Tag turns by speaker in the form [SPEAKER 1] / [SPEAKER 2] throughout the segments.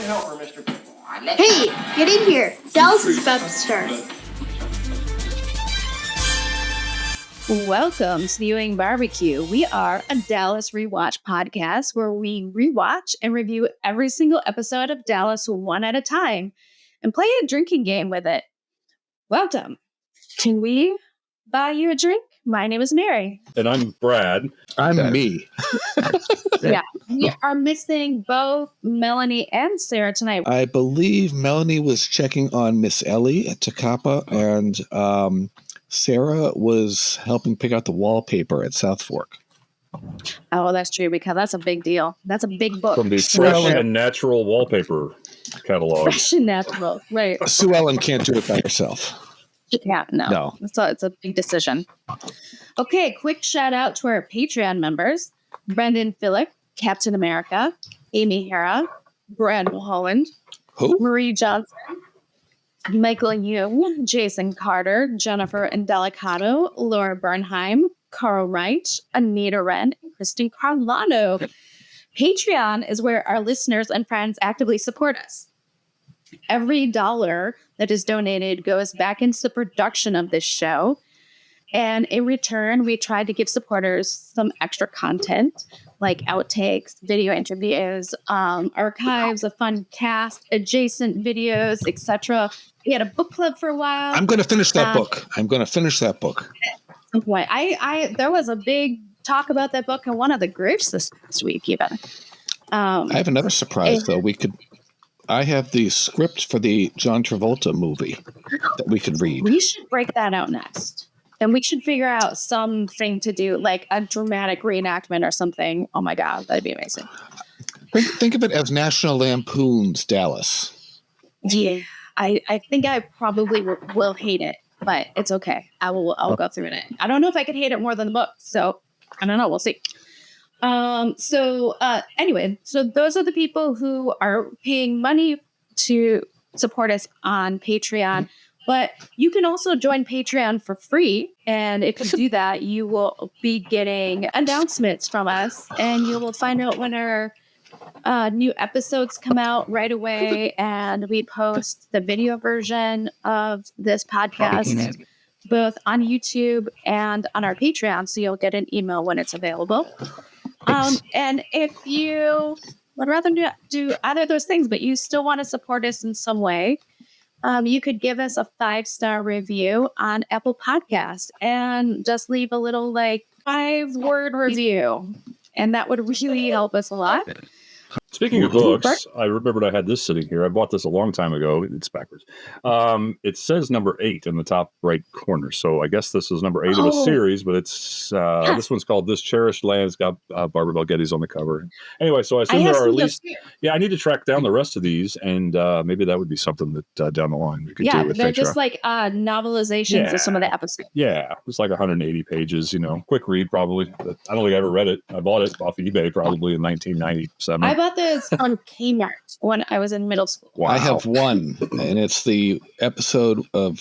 [SPEAKER 1] you help her, Mr.
[SPEAKER 2] Hey, get in here. Dallas is about to start.
[SPEAKER 3] Welcome to the Ewing Barbecue. We are a Dallas rewatch podcast where we rewatch and review every single episode of Dallas one at a time and play a drinking game with it. Welcome. Can we buy you a drink? My name is Mary.
[SPEAKER 4] And I'm Brad.
[SPEAKER 5] I'm me.
[SPEAKER 3] Yeah, we are missing both Melanie and Sarah tonight.
[SPEAKER 5] I believe Melanie was checking on Miss Ellie at Takapa, and Sarah was helping pick out the wallpaper at Southfork.
[SPEAKER 3] Oh, that's true, because that's a big deal. That's a big book.
[SPEAKER 4] From the Fresh and Natural Wallpaper catalog.
[SPEAKER 3] Fresh and Natural, right.
[SPEAKER 5] Sue Ellen can't do it by herself.
[SPEAKER 3] Yeah, no. It's a big decision. Okay, quick shout out to our Patreon members. Brendan Phillip, Captain America, Amy Hara, Brad Holland,
[SPEAKER 5] Who?
[SPEAKER 3] Marie Johnson, Michael Yu, Jason Carter, Jennifer Indelicato, Laura Bernheim, Carl Wright, Anita Wren, and Kristen Carlano. Patreon is where our listeners and friends actively support us. Every dollar that is donated goes back into the production of this show. And in return, we try to give supporters some extra content like outtakes, video interviews, archives, a fun cast, adjacent videos, etc. We had a book club for a while.
[SPEAKER 5] I'm going to finish that book.
[SPEAKER 3] Boy, there was a big talk about that book in one of the groups this week, even.
[SPEAKER 5] I have another surprise, though. I have the script for the John Travolta movie that we could read.
[SPEAKER 3] We should break that out next. And we should figure out something to do, like a dramatic reenactment or something. Oh my God, that'd be amazing.
[SPEAKER 5] Think of it as National Lampoon's Dallas.
[SPEAKER 3] Yeah, I think I probably will hate it, but it's okay. I'll go through it. I don't know if I could hate it more than the book, so I don't know. We'll see. Anyway, so those are the people who are paying money to support us on Patreon. But you can also join Patreon for free. And if you do that, you will be getting announcements from us. And you will find out when our new episodes come out right away. And we post the video version of this podcast, both on YouTube and on our Patreon. So you'll get an email when it's available. And if you would rather do either of those things, but you still want to support us in some way, you could give us a 5-star review on Apple Podcast and just leave a little 5-word review. And that would really help us a lot.
[SPEAKER 4] Speaking of books, I remembered I had this sitting here. I bought this a long time ago. It's backwards. It says number 8 in the top right corner. So I guess this is number 8 of a series, but it's this one's called This Cherished Land. It's got Barbara Bel Geddes on the cover. Anyway, so I assume there are at least... Yeah, I need to track down the rest of these, and maybe that would be something that down the line we could do with
[SPEAKER 3] they're
[SPEAKER 4] Patreon.
[SPEAKER 3] just like novelizations of some of the episodes.
[SPEAKER 4] Yeah, it's like 180 pages, quick read probably. But I don't think I ever read it. I bought it off eBay probably in 1997.
[SPEAKER 3] I bought this on Kmart when I was in middle school.
[SPEAKER 5] Wow. I have one, and it's the episode of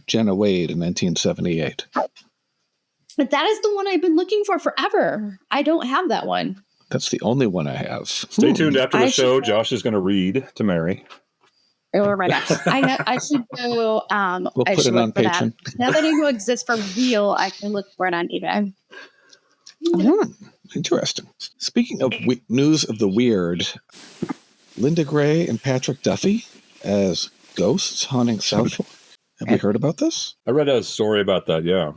[SPEAKER 5] Jenna Wade in 1978.
[SPEAKER 3] But that is the one I've been looking for forever. I don't have that one.
[SPEAKER 5] That's the only one I have.
[SPEAKER 4] Stay tuned after the show. Josh is going to read to Mary.
[SPEAKER 3] Or right now. I should go.
[SPEAKER 5] We'll put it on Patreon.
[SPEAKER 3] Now that I know it exists for real, I can look for it on eBay.
[SPEAKER 5] Interesting. Speaking of news of the weird, Linda Gray and Patrick Duffy as ghosts haunting Southfork. Have you heard about this?
[SPEAKER 4] I read a story about that, yeah.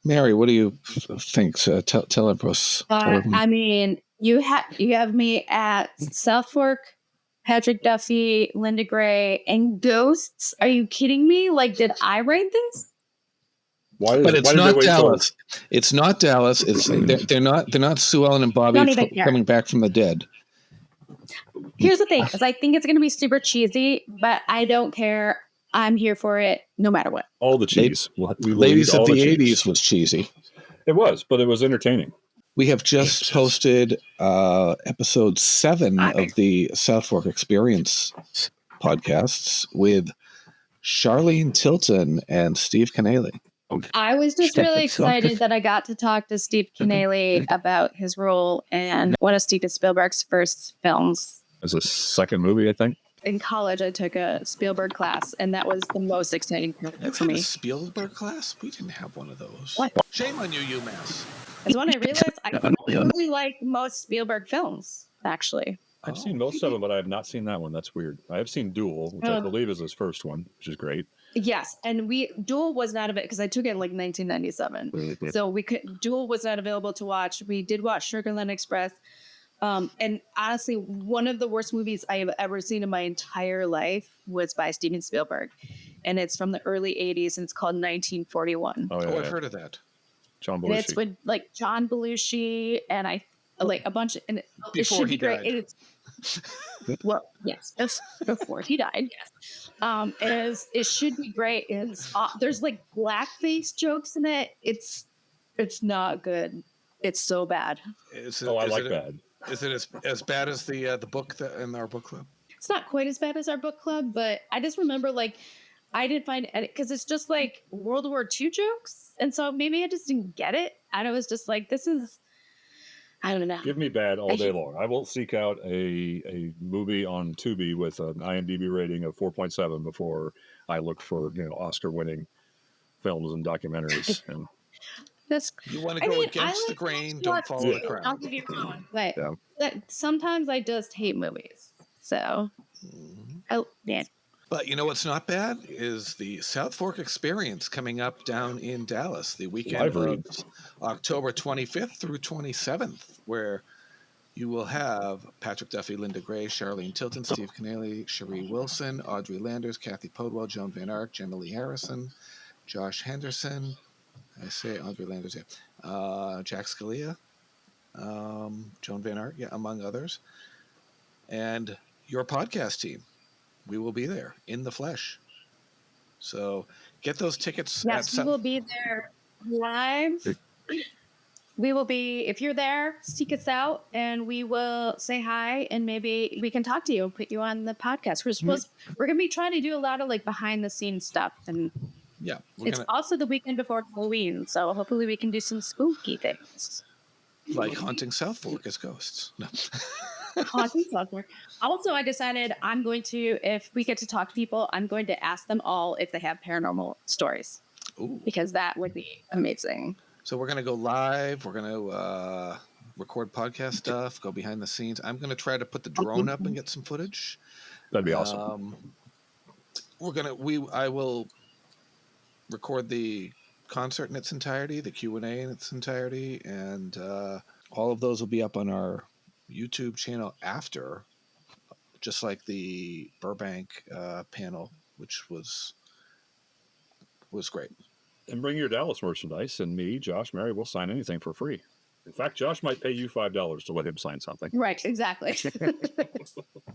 [SPEAKER 5] Mary, what do you think? Tell us.
[SPEAKER 3] I mean, you have me at Southfork, Patrick Duffy, Linda Gray, and ghosts. Are you kidding me? Did I write this?
[SPEAKER 5] But it's not Dallas. It's not Dallas. It's they're not Sue Ellen and Bobby coming back from the dead.
[SPEAKER 3] Here's the thing, is I think it's going to be super cheesy, but I don't care. I'm here for it, no matter what.
[SPEAKER 4] All the cheese.
[SPEAKER 5] Ladies of the 80s was cheesy.
[SPEAKER 4] It was, but it was entertaining.
[SPEAKER 5] We have just posted episode 7 of the Southfork Experience podcasts with Charlene Tilton and Steve Canale.
[SPEAKER 3] I was just really excited that I got to talk to Steve Canale about his role in one of Steven Spielberg's first films.
[SPEAKER 4] As a second movie, I think.
[SPEAKER 3] In college, I took a Spielberg class, and that was the most exciting
[SPEAKER 5] You
[SPEAKER 3] part for
[SPEAKER 5] had a
[SPEAKER 3] me.
[SPEAKER 5] Spielberg class? We didn't have one of those.
[SPEAKER 3] What?
[SPEAKER 5] Shame on you, UMass.
[SPEAKER 3] That's when I realized I really like most Spielberg films, actually.
[SPEAKER 4] I've seen most of them, but I have not seen that one. That's weird. I have seen Duel, which I believe is his first one, which is great.
[SPEAKER 3] Yes, and Duel was not available because I took it in like 1997. So Duel was not available to watch. We did watch Sugarland Express. And honestly, one of the worst movies I have ever seen in my entire life was by Steven Spielberg. And it's from the early 80s, and it's called 1941.
[SPEAKER 4] Oh, yeah,
[SPEAKER 5] I've heard of that.
[SPEAKER 4] John Belushi.
[SPEAKER 3] And it's with like John Belushi and like a bunch of, and it should be great. It's, well, yes, before he died, yes. It should be great. There's like blackface jokes in it. It's not good. It's so bad.
[SPEAKER 4] I like bad.
[SPEAKER 5] Is it as bad as the book in our book club?
[SPEAKER 3] It's not quite as bad as our book club, but I just remember like I didn't find it because it's just like World War II jokes, and so maybe I just didn't get it. And I was just like, this is, I don't know.
[SPEAKER 4] Give me bad all day long. I will seek out a movie on Tubi with an IMDb rating of 4.7 before I look for Oscar-winning films and documentaries. And
[SPEAKER 5] you want to go against the grain, don't follow the crowd.
[SPEAKER 3] I'll give you one, but sometimes I just hate movies. So, yeah.
[SPEAKER 5] But you know what's not bad is the Southfork Experience coming up down in Dallas the weekend of October 25th through 27th, where you will have Patrick Duffy, Linda Gray, Charlene Tilton, Steve Canale, Cherie Wilson, Audrey Landers, Kathy Podwell, Joan Van Ark, Jenna Lee Harrison, Josh Henderson. I say Audrey Landers, Jack Scalia, Joan Van Ark, among others, and your podcast team. We will be there in the flesh. So get those tickets.
[SPEAKER 3] Yes, we will be there live. We will be, if you're there, seek us out and we will say hi and maybe we can talk to you and put you on the podcast. We're going to be trying to do a lot of like behind the scenes stuff. And it's also the weekend before Halloween. So hopefully we can do some spooky things.
[SPEAKER 5] Like haunting Southfork as ghosts. No.
[SPEAKER 3] Haunting Southfork. Also, I decided if we get to talk to people, I'm going to ask them all if they have paranormal stories.
[SPEAKER 5] Ooh.
[SPEAKER 3] Because that would be amazing.
[SPEAKER 5] So we're going to go live. We're going to record podcast stuff, go behind the scenes. I'm going to try to put the drone up and get some footage.
[SPEAKER 4] That'd be awesome.
[SPEAKER 5] I will record the concert in its entirety, the Q&A in its entirety, and all of those will be up on our YouTube channel after, just like the Burbank panel, which was great.
[SPEAKER 4] And bring your Dallas merchandise, and me, Josh, Mary, will sign anything for free. In fact, Josh might pay you $5 to let him sign something.
[SPEAKER 3] Right, exactly.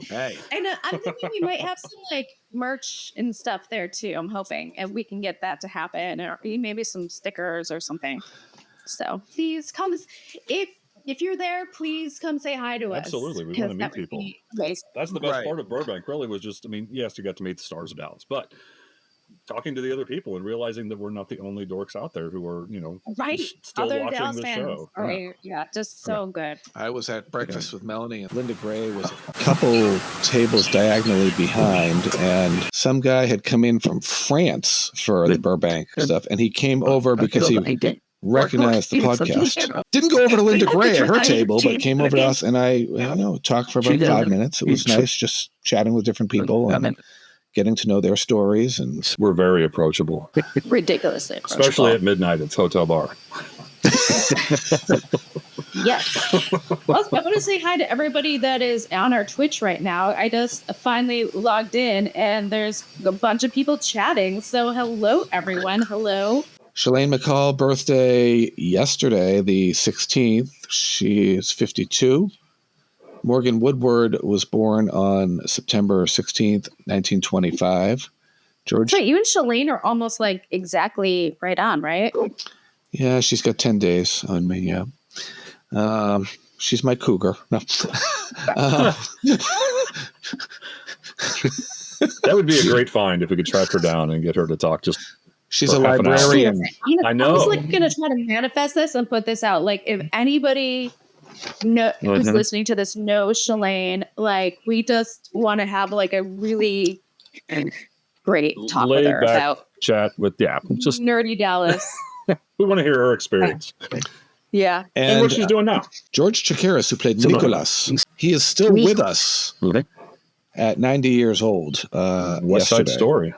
[SPEAKER 5] Hey.
[SPEAKER 3] And I'm thinking we might have some like merch and stuff there too. I'm hoping, and we can get that to happen, or maybe some stickers or something. So please come if you're there. Please come say hi to us.
[SPEAKER 4] Absolutely, we want to meet people. That's the best part of Burbank. Really, was just yes, you got to meet the stars of Dallas, but talking to the other people and realizing that we're not the only dorks out there who are, still
[SPEAKER 3] other
[SPEAKER 4] watching
[SPEAKER 3] Dallas
[SPEAKER 4] the
[SPEAKER 3] fans.
[SPEAKER 4] show.
[SPEAKER 3] Right. Yeah, just so good.
[SPEAKER 5] I was at breakfast with Melanie, and Linda Gray was a couple tables diagonally behind, and some guy had come in from France for the Burbank stuff, and he came over because he recognized the podcast. Didn't go over to Linda Gray at her table, but came over to us, and I talked for about 5 minutes. It was nice just chatting with different people and getting to know their stories. And
[SPEAKER 4] we're very approachable.
[SPEAKER 3] Ridiculously approachable.
[SPEAKER 4] Especially at midnight at the hotel bar.
[SPEAKER 3] Yes. Well, I want to say hi to everybody that is on our Twitch right now. I just finally logged in, and there's a bunch of people chatting. So hello, everyone. Hello.
[SPEAKER 5] Shalane McCall, birthday yesterday, the 16th. She is 52. Morgan Woodward was born on September 16th, 1925. George?
[SPEAKER 3] Wait, you and Shalane are almost like exactly right on, right?
[SPEAKER 5] Yeah, she's got 10 days on me, yeah. She's my cougar. No.
[SPEAKER 4] That would be a great find if we could track her down and get her to talk just
[SPEAKER 5] She's a librarian.
[SPEAKER 4] I know.
[SPEAKER 3] I was like going to try to manifest this and put this out. Like, if anybody who's listening to this knows Shalane. Like, we just want to have like a really great talk with
[SPEAKER 4] Laid
[SPEAKER 3] her
[SPEAKER 4] back
[SPEAKER 3] about
[SPEAKER 4] chat with just
[SPEAKER 3] nerdy Dallas.
[SPEAKER 4] we want to hear her experience
[SPEAKER 3] Yeah.
[SPEAKER 4] and what
[SPEAKER 5] And
[SPEAKER 4] she's doing now.
[SPEAKER 5] George Chakiris, who played Nicholas, he is still with us at 90 years old.
[SPEAKER 4] West Side
[SPEAKER 5] yesterday.
[SPEAKER 4] Story.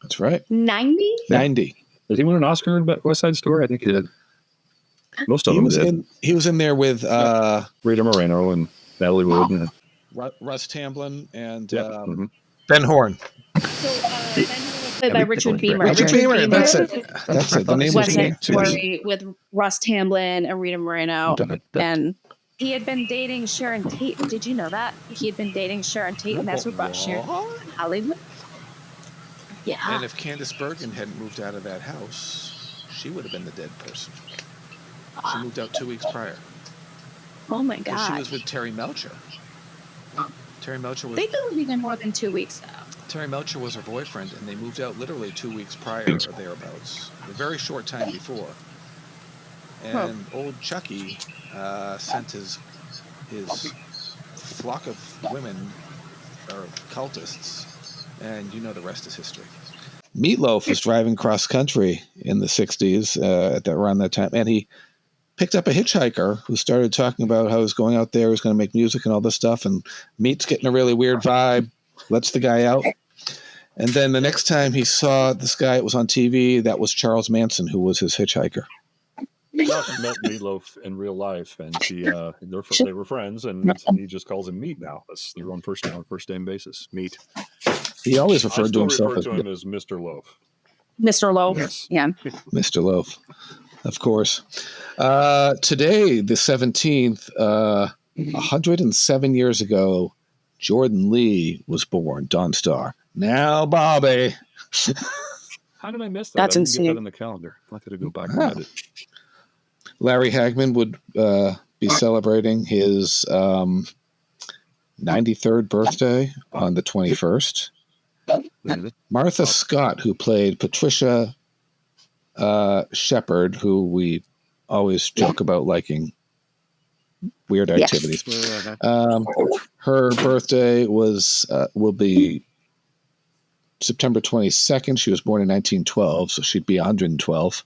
[SPEAKER 5] That's right.
[SPEAKER 3] 90?
[SPEAKER 5] 90.
[SPEAKER 4] Did he win an Oscar in West Side Story? I think he did. Most of them did.
[SPEAKER 5] He was in there with
[SPEAKER 4] Rita Moreno and Natalie Wood. And,
[SPEAKER 5] Russ Tamblyn and
[SPEAKER 4] mhm.
[SPEAKER 5] Ben Horn.
[SPEAKER 3] So, played by Richard Beamer.
[SPEAKER 5] Richard Beamer. That's it. That's it. The name was
[SPEAKER 3] West Side Story with Russ Tamblyn and Rita Moreno. And he had been dating Sharon Tate. Did you know that? He had been dating Sharon Tate, and that's what brought Sharon to Hollywood. Yeah.
[SPEAKER 5] And if Candice Bergen hadn't moved out of that house, she would have been the dead person. She moved out 2 weeks prior.
[SPEAKER 3] Oh my
[SPEAKER 5] She
[SPEAKER 3] God.
[SPEAKER 5] was with Terry Melcher. Terry Melcher was
[SPEAKER 3] They've been living more than 2 weeks now.
[SPEAKER 5] Terry Melcher was her boyfriend, and they moved out literally 2 weeks prior or thereabouts. A very short time before. And old Chucky sent his flock of women, or cultists, and you know the rest is history. Meatloaf was driving cross country in the 60s around that time, and he picked up a hitchhiker who started talking about how he was going out there, he was going to make music and all this stuff, and Meat's getting a really weird vibe, lets the guy out. And then the next time he saw this guy, it was on TV, that was Charles Manson, who was his hitchhiker.
[SPEAKER 4] Josh met Meatloaf in real life, and they were friends, and he just calls him Meat now. They're on first name basis. Meat.
[SPEAKER 5] He always referred to himself
[SPEAKER 4] to him as Mr. Loaf.
[SPEAKER 3] Mr. Loaf.
[SPEAKER 4] Yes.
[SPEAKER 3] Yeah.
[SPEAKER 5] Mr. Loaf, of course. Today, the 17th, 107 years ago, Jordan Lee was born, Dawn Star. Now, Bobby.
[SPEAKER 4] How did I miss that?
[SPEAKER 3] That's
[SPEAKER 4] I didn't
[SPEAKER 3] insane.
[SPEAKER 4] get that in the calendar. I got to go back and edit.
[SPEAKER 5] Larry Hagman would be celebrating his 93rd birthday on the 21st. Martha Scott, who played Patricia Shepard, who we always joke about liking weird activities. Her birthday will be September 22nd. She was born in 1912, so she'd be 112.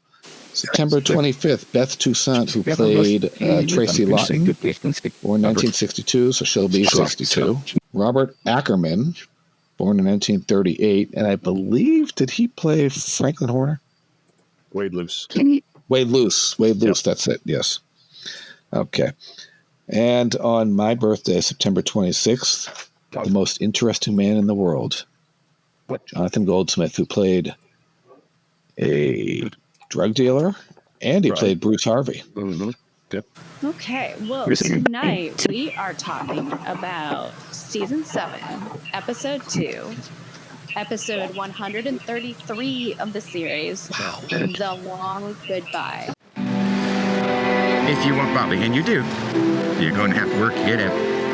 [SPEAKER 5] September 25th, Beth Toussaint, who played Tracy Lawton, born 1962, so she'll be 62. Robert Ackerman, born in 1938, and I believe, did he play Franklin Horner?
[SPEAKER 4] Wade Luce.
[SPEAKER 5] Wade Luce, that's it, yes. Okay. And on my birthday, September 26th, the most interesting man in the world, Jonathan Goldsmith, who played a drug dealer, and he played Bruce Harvey.
[SPEAKER 4] Yep.
[SPEAKER 3] Okay, well, tonight we are talking about Season 7, Episode 2, Episode 133 of the series, The Long Goodbye.
[SPEAKER 1] If you want Bobby, and you do, you're going to have to work to get him.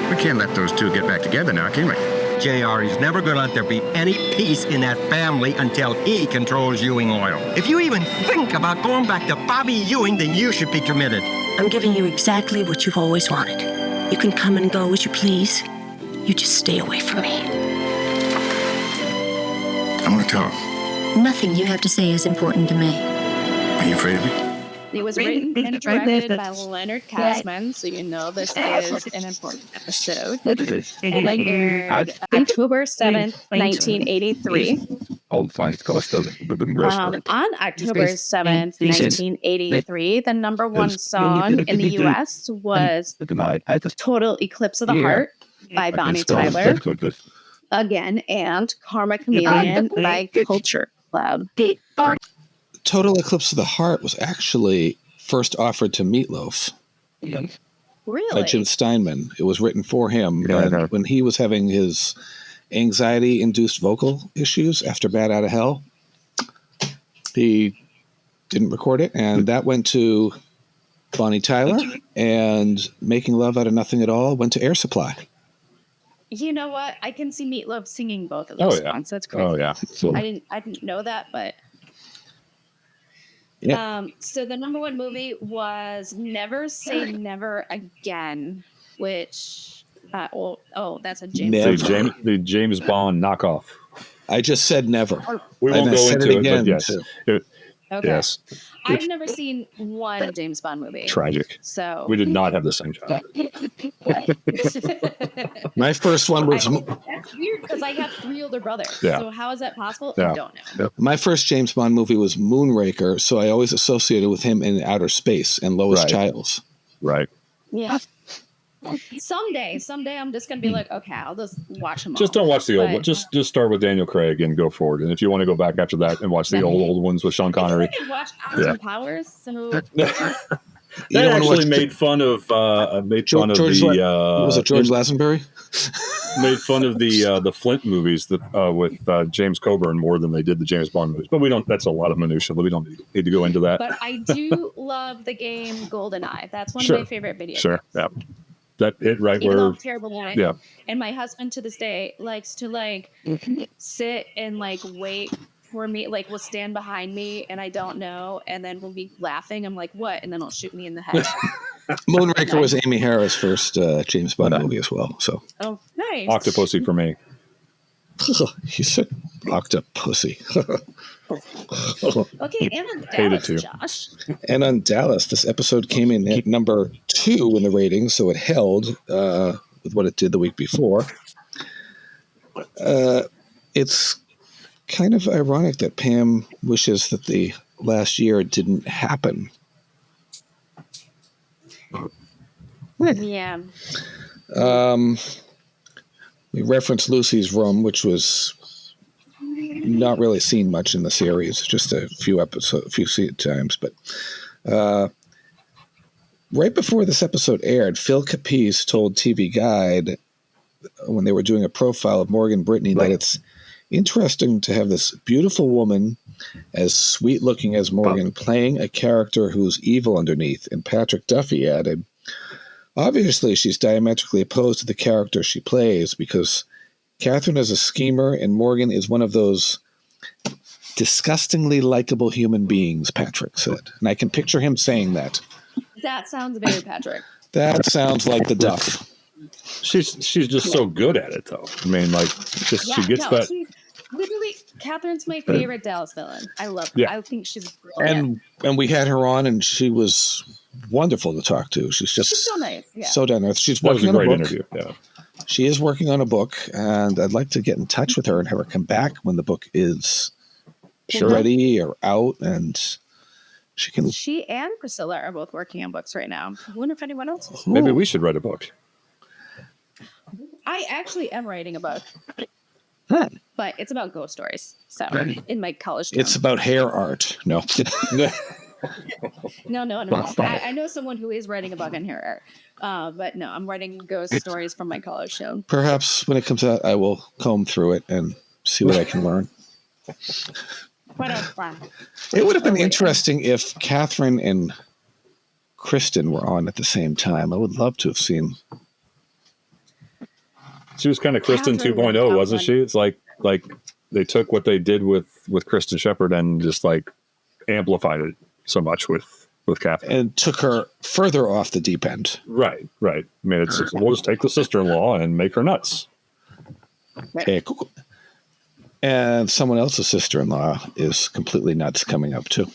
[SPEAKER 1] We can't let those two get back together now, can we?
[SPEAKER 6] JR, he's never going to let there be any peace in that family until he controls Ewing Oil. If you even think about going back to Bobby Ewing, then you should be committed.
[SPEAKER 7] I'm giving you exactly what you've always wanted. You can come and go as you please. You just stay away from me.
[SPEAKER 1] I want to talk.
[SPEAKER 7] Nothing you have to say is important to me.
[SPEAKER 1] Are you afraid of me?
[SPEAKER 3] It was written and directed by Leonard Katzman, so you know this is an important episode. It aired October 7th, 1983. On October 7th, 1983, the number one song in the U.S. was Total Eclipse of the Heart by Bonnie Tyler, again, and Karma Chameleon by Culture Club.
[SPEAKER 5] Total Eclipse of the Heart was actually first offered to Meatloaf by
[SPEAKER 3] Really?
[SPEAKER 5] Jim Steinman. It was written for him when he was having his anxiety-induced vocal issues after Bat Out of Hell. He didn't record it, and that went to Bonnie Tyler, and Making Love Out of Nothing at All went to Air Supply.
[SPEAKER 3] You know what? I can see Meatloaf singing both of those songs. That's crazy.
[SPEAKER 4] Oh, yeah.
[SPEAKER 3] I didn't know that, but
[SPEAKER 5] Yeah.
[SPEAKER 3] So the number one movie was Never Say Never Again, which that's a James
[SPEAKER 5] Never.
[SPEAKER 3] Bond.
[SPEAKER 4] The James Bond knockoff.
[SPEAKER 5] I just said never.
[SPEAKER 4] We
[SPEAKER 5] And
[SPEAKER 4] won't
[SPEAKER 5] I
[SPEAKER 4] go
[SPEAKER 5] said
[SPEAKER 4] into it,
[SPEAKER 5] again,
[SPEAKER 4] but yes.
[SPEAKER 5] too.
[SPEAKER 3] Okay.
[SPEAKER 4] Yes.
[SPEAKER 3] I've never seen one James Bond movie.
[SPEAKER 4] Tragic.
[SPEAKER 3] So
[SPEAKER 4] We did not have the same child.
[SPEAKER 5] My first one was
[SPEAKER 3] that's weird because I have 3 older brothers.
[SPEAKER 4] Yeah.
[SPEAKER 3] So how is that possible?
[SPEAKER 4] Yeah.
[SPEAKER 3] I don't know.
[SPEAKER 5] my first James Bond movie was Moonraker, so I always associated with him in outer space and Lois
[SPEAKER 4] Right.
[SPEAKER 5] Childs.
[SPEAKER 4] Right.
[SPEAKER 3] Yeah. Someday I'm just gonna be like, okay, I'll just watch them all.
[SPEAKER 4] Just don't watch the old
[SPEAKER 3] But-
[SPEAKER 4] one. Just start with Daniel Craig and go forward. And if you want to go back after that and watch the old ones with Sean
[SPEAKER 3] I
[SPEAKER 4] Connery.
[SPEAKER 3] can watch Austin Powers. So
[SPEAKER 5] You
[SPEAKER 4] That
[SPEAKER 5] don't wanna
[SPEAKER 4] actually
[SPEAKER 5] watch
[SPEAKER 4] made fun of
[SPEAKER 5] George
[SPEAKER 4] the
[SPEAKER 5] Lazenby?
[SPEAKER 4] made fun of the Flint movies that with James Coburn more than they did the James Bond movies. But we don't. That's a lot of minutia. But we don't need to go into that.
[SPEAKER 3] but I do love the game GoldenEye. That's one
[SPEAKER 4] Sure.
[SPEAKER 3] of my favorite videos.
[SPEAKER 4] Sure. Yeah. That hit right
[SPEAKER 3] Even though
[SPEAKER 4] where.
[SPEAKER 3] I'm terrible at it.
[SPEAKER 4] Yeah.
[SPEAKER 3] And my husband to this day likes to sit and wait for me, will stand behind me and I don't know, and then we'll be laughing. I'm like, what? And then he'll shoot me in the head.
[SPEAKER 5] Moonraker was Amy Harris' first James Bond movie as well. So
[SPEAKER 3] Oh, nice.
[SPEAKER 4] Octopussy for me.
[SPEAKER 5] he said octopussy.
[SPEAKER 3] Okay, and on
[SPEAKER 4] Hated
[SPEAKER 3] Dallas,
[SPEAKER 4] to.
[SPEAKER 3] Josh.
[SPEAKER 5] And on Dallas, this episode came in at number 2 in the ratings, so it held with what it did the week before. It's kind of ironic that Pam wishes that the last year didn't happen.
[SPEAKER 3] Yeah.
[SPEAKER 5] We referenced Lucy's Room, which was not really seen much in the series, just a few times. But right before this episode aired, Phil Capise told TV Guide when they were doing a profile of Morgan Brittany that it's interesting to have this beautiful woman as sweet looking as Morgan playing a character who's evil underneath. And Patrick Duffy added, obviously she's diametrically opposed to the character she plays because Katherine is a schemer and Morgan is one of those disgustingly likable human beings, Patrick said. And I can picture him saying that.
[SPEAKER 3] That sounds very Patrick.
[SPEAKER 5] That sounds like the Duff.
[SPEAKER 4] She's just so good at it, though. I mean, she gets that.
[SPEAKER 3] Literally, Catherine's my favorite Dallas villain. I love her.
[SPEAKER 4] Yeah.
[SPEAKER 3] I think she's brilliant.
[SPEAKER 5] And we had her on, and she was wonderful to talk to. She's just
[SPEAKER 3] She's so nice. Yeah.
[SPEAKER 5] so down to earth. She's
[SPEAKER 4] That was
[SPEAKER 5] working
[SPEAKER 4] a
[SPEAKER 5] on a
[SPEAKER 4] great
[SPEAKER 5] book.
[SPEAKER 4] interview. Yeah.
[SPEAKER 5] She is working on a book, and I'd like to get in touch with her and have her come back when the book is ready or out, and she can.
[SPEAKER 3] She and Priscilla are both working on books right now. I wonder if anyone else is.
[SPEAKER 4] Maybe we should write a book.
[SPEAKER 3] I actually am writing a book,
[SPEAKER 5] Huh.
[SPEAKER 3] but it's about ghost stories. So in my college town.
[SPEAKER 5] It's about hair art. No.
[SPEAKER 3] No. I know someone who is writing a book on hair art. But no, I'm writing ghost stories from my college town.
[SPEAKER 5] Perhaps when it comes out, I will comb through it and see what I can learn. It would have been interesting if Katherine and Kristen were on at the same time. I would love to have seen.
[SPEAKER 4] She was kind of Kristen
[SPEAKER 3] Katherine
[SPEAKER 4] 2.0, wasn't
[SPEAKER 3] Katzman.
[SPEAKER 4] she? It's like they took what they did with Kristen Shepherd and just amplified it so much with Katherine.
[SPEAKER 5] And took her further off the deep end.
[SPEAKER 4] Right. I mean, we'll just take the sister-in-law and make her nuts.
[SPEAKER 5] Okay, cool. And someone else's sister-in-law is completely nuts coming up too.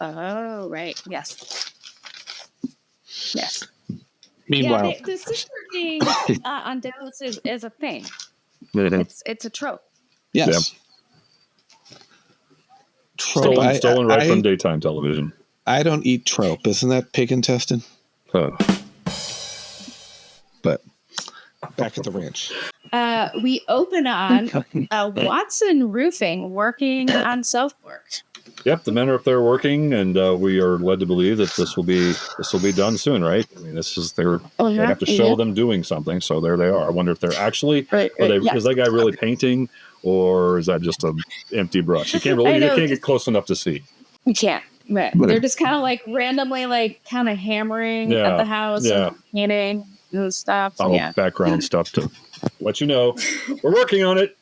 [SPEAKER 3] Oh, right. Yes.
[SPEAKER 5] Meanwhile,
[SPEAKER 3] Yeah, the sister thing on Dallas is a thing. It's a trope.
[SPEAKER 5] yes. Trope.
[SPEAKER 4] Stolen right from daytime television.
[SPEAKER 5] I don't eat trope. Isn't that pig intestine?
[SPEAKER 4] Oh.
[SPEAKER 5] But back at the ranch.
[SPEAKER 3] We open on Watson Roofing working on Southfork.
[SPEAKER 4] Yep, the men are up there working, and we are led to believe that this will be done soon, right? I mean, they have to show them doing something, so there they are. I wonder if they're actually is that guy really painting, or is that just an empty brush? You can't get close enough to see.
[SPEAKER 3] You can't. Right. They're just kind of randomly kind of hammering at the house and painting and stuff. So,
[SPEAKER 4] All background stuff to let you know we're working on it.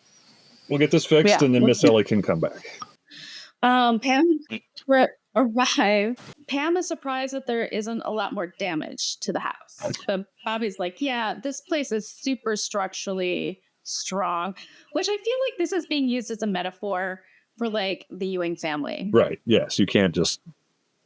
[SPEAKER 4] We'll get this fixed, and then Miss Ellie can come back.
[SPEAKER 3] Pam arrive, Pam is surprised that there isn't a lot more damage to the house. But Bobby's like, yeah, this place is super structurally strong, which I feel like this is being used as a metaphor for like the Ewing family.
[SPEAKER 4] Right. Yes. You can't just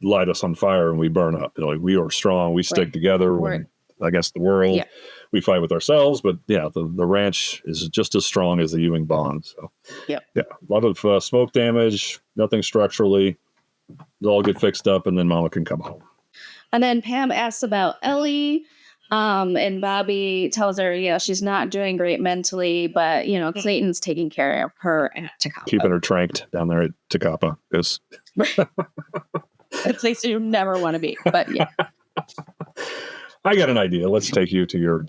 [SPEAKER 4] light us on fire and we burn up. Like, we are strong. We stick together against the world.
[SPEAKER 3] Yeah.
[SPEAKER 4] We fight with ourselves, but yeah, the ranch is just as strong as the Ewing bond. So yeah, a lot of smoke damage, nothing structurally. It'll all get fixed up, and then Mama can come home.
[SPEAKER 3] And then Pam asks about Ellie, and Bobby tells her, yeah, she's not doing great mentally, but Clayton's taking care of her at Tecapa,
[SPEAKER 4] keeping her tranked down there at Tecapa is
[SPEAKER 3] a place you never want to be. But yeah.
[SPEAKER 4] I got an idea. Let's take you to your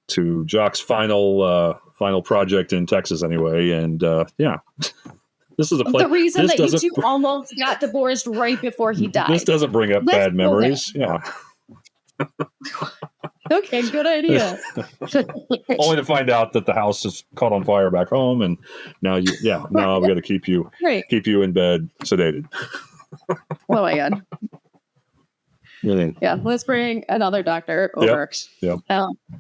[SPEAKER 4] to Jock's final project in Texas anyway, and this is a place.
[SPEAKER 3] The reason that you two almost got divorced right before he died.
[SPEAKER 4] This doesn't bring up bad memories. Yeah.
[SPEAKER 3] Okay, good idea.
[SPEAKER 4] Only to find out that the house is caught on fire back home, and now we got to keep you in bed sedated.
[SPEAKER 3] Oh my God.
[SPEAKER 4] Really?
[SPEAKER 3] Yeah, let's bring another doctor over.
[SPEAKER 4] Yep.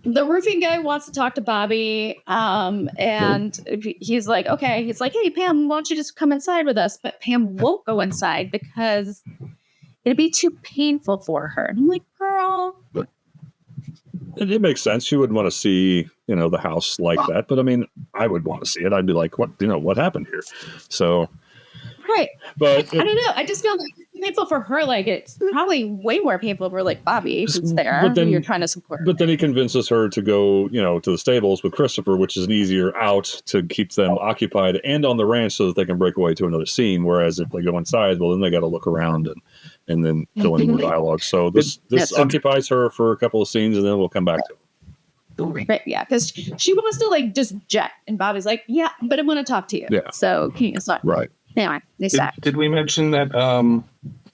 [SPEAKER 3] The roofing guy wants to talk to Bobby, and he's like, okay. He's like, hey, Pam, why don't you just come inside with us? But Pam won't go inside because it'd be too painful for her. And I'm like, girl.
[SPEAKER 4] It makes sense. She wouldn't want to see, the house like that. But I mean, I would want to see it. I'd be like, what happened here? So.
[SPEAKER 3] Right.
[SPEAKER 4] But
[SPEAKER 3] I don't know. I just feel like it's painful for her. Like, it's probably way more painful for like Bobby, who's there, who you're trying to support.
[SPEAKER 4] But then he convinces her to go, to the stables with Christopher, which is an easier out to keep them occupied and on the ranch so that they can break away to another scene. Whereas if they go inside, well, then they got to look around and then fill in more dialogue. So this occupies her for a couple of scenes, and then we'll come back to it.
[SPEAKER 3] Right, yeah, because she wants to like just jet, and Bobby's like, yeah, but I want to talk to you.
[SPEAKER 4] Yeah.
[SPEAKER 3] So can you start?
[SPEAKER 4] Right.
[SPEAKER 3] Anyway, they sat.
[SPEAKER 5] Did we mention that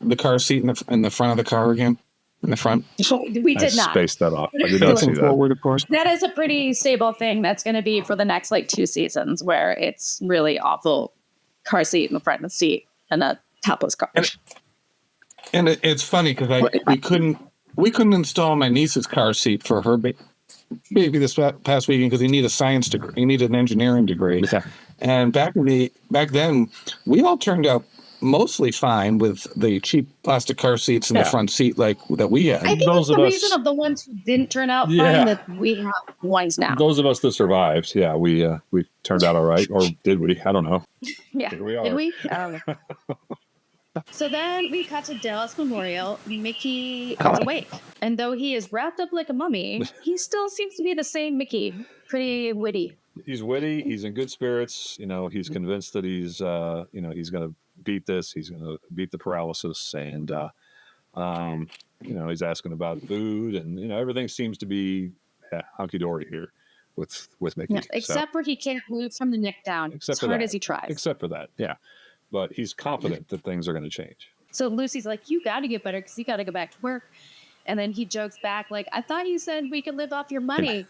[SPEAKER 5] the car seat in the front of the car again? In the front?
[SPEAKER 3] We did not.
[SPEAKER 4] Spaced that off. I did not see that.
[SPEAKER 5] Forward, of course.
[SPEAKER 3] That is a pretty stable thing. That's going to be for the next like 2 seasons, where it's really awful car seat in the front of the seat and a topless car.
[SPEAKER 5] And it's funny because we couldn't install my niece's car seat for her baby this past weekend because he needed a science degree. He needed an engineering degree. Yeah. And back then, we all turned out mostly fine with the cheap plastic car seats in the front seat like that we had.
[SPEAKER 3] I think that's the reason of the ones who didn't turn out fine that we have ones now.
[SPEAKER 4] Those of us that survived, we turned out all right, or did we? I don't know.
[SPEAKER 3] Yeah,
[SPEAKER 4] here we are.
[SPEAKER 3] Did we? So then we cut to Dallas Memorial. Mickey is awake, and though he is wrapped up like a mummy, he still seems to be the same Mickey. Pretty witty.
[SPEAKER 4] He's witty. He's in good spirits. He's convinced that he's he's going to beat this. He's going to beat the paralysis, and he's asking about food, and everything seems to be hunky dory here with Mickey.
[SPEAKER 3] Yeah, except for he can't move from the neck down as hard as he tries.
[SPEAKER 4] Except for that, yeah. But he's confident that things are going to change.
[SPEAKER 3] So Lucy's like, "You got to get better because you got to go back to work." And then he jokes back like, "I thought you said we could live off your money."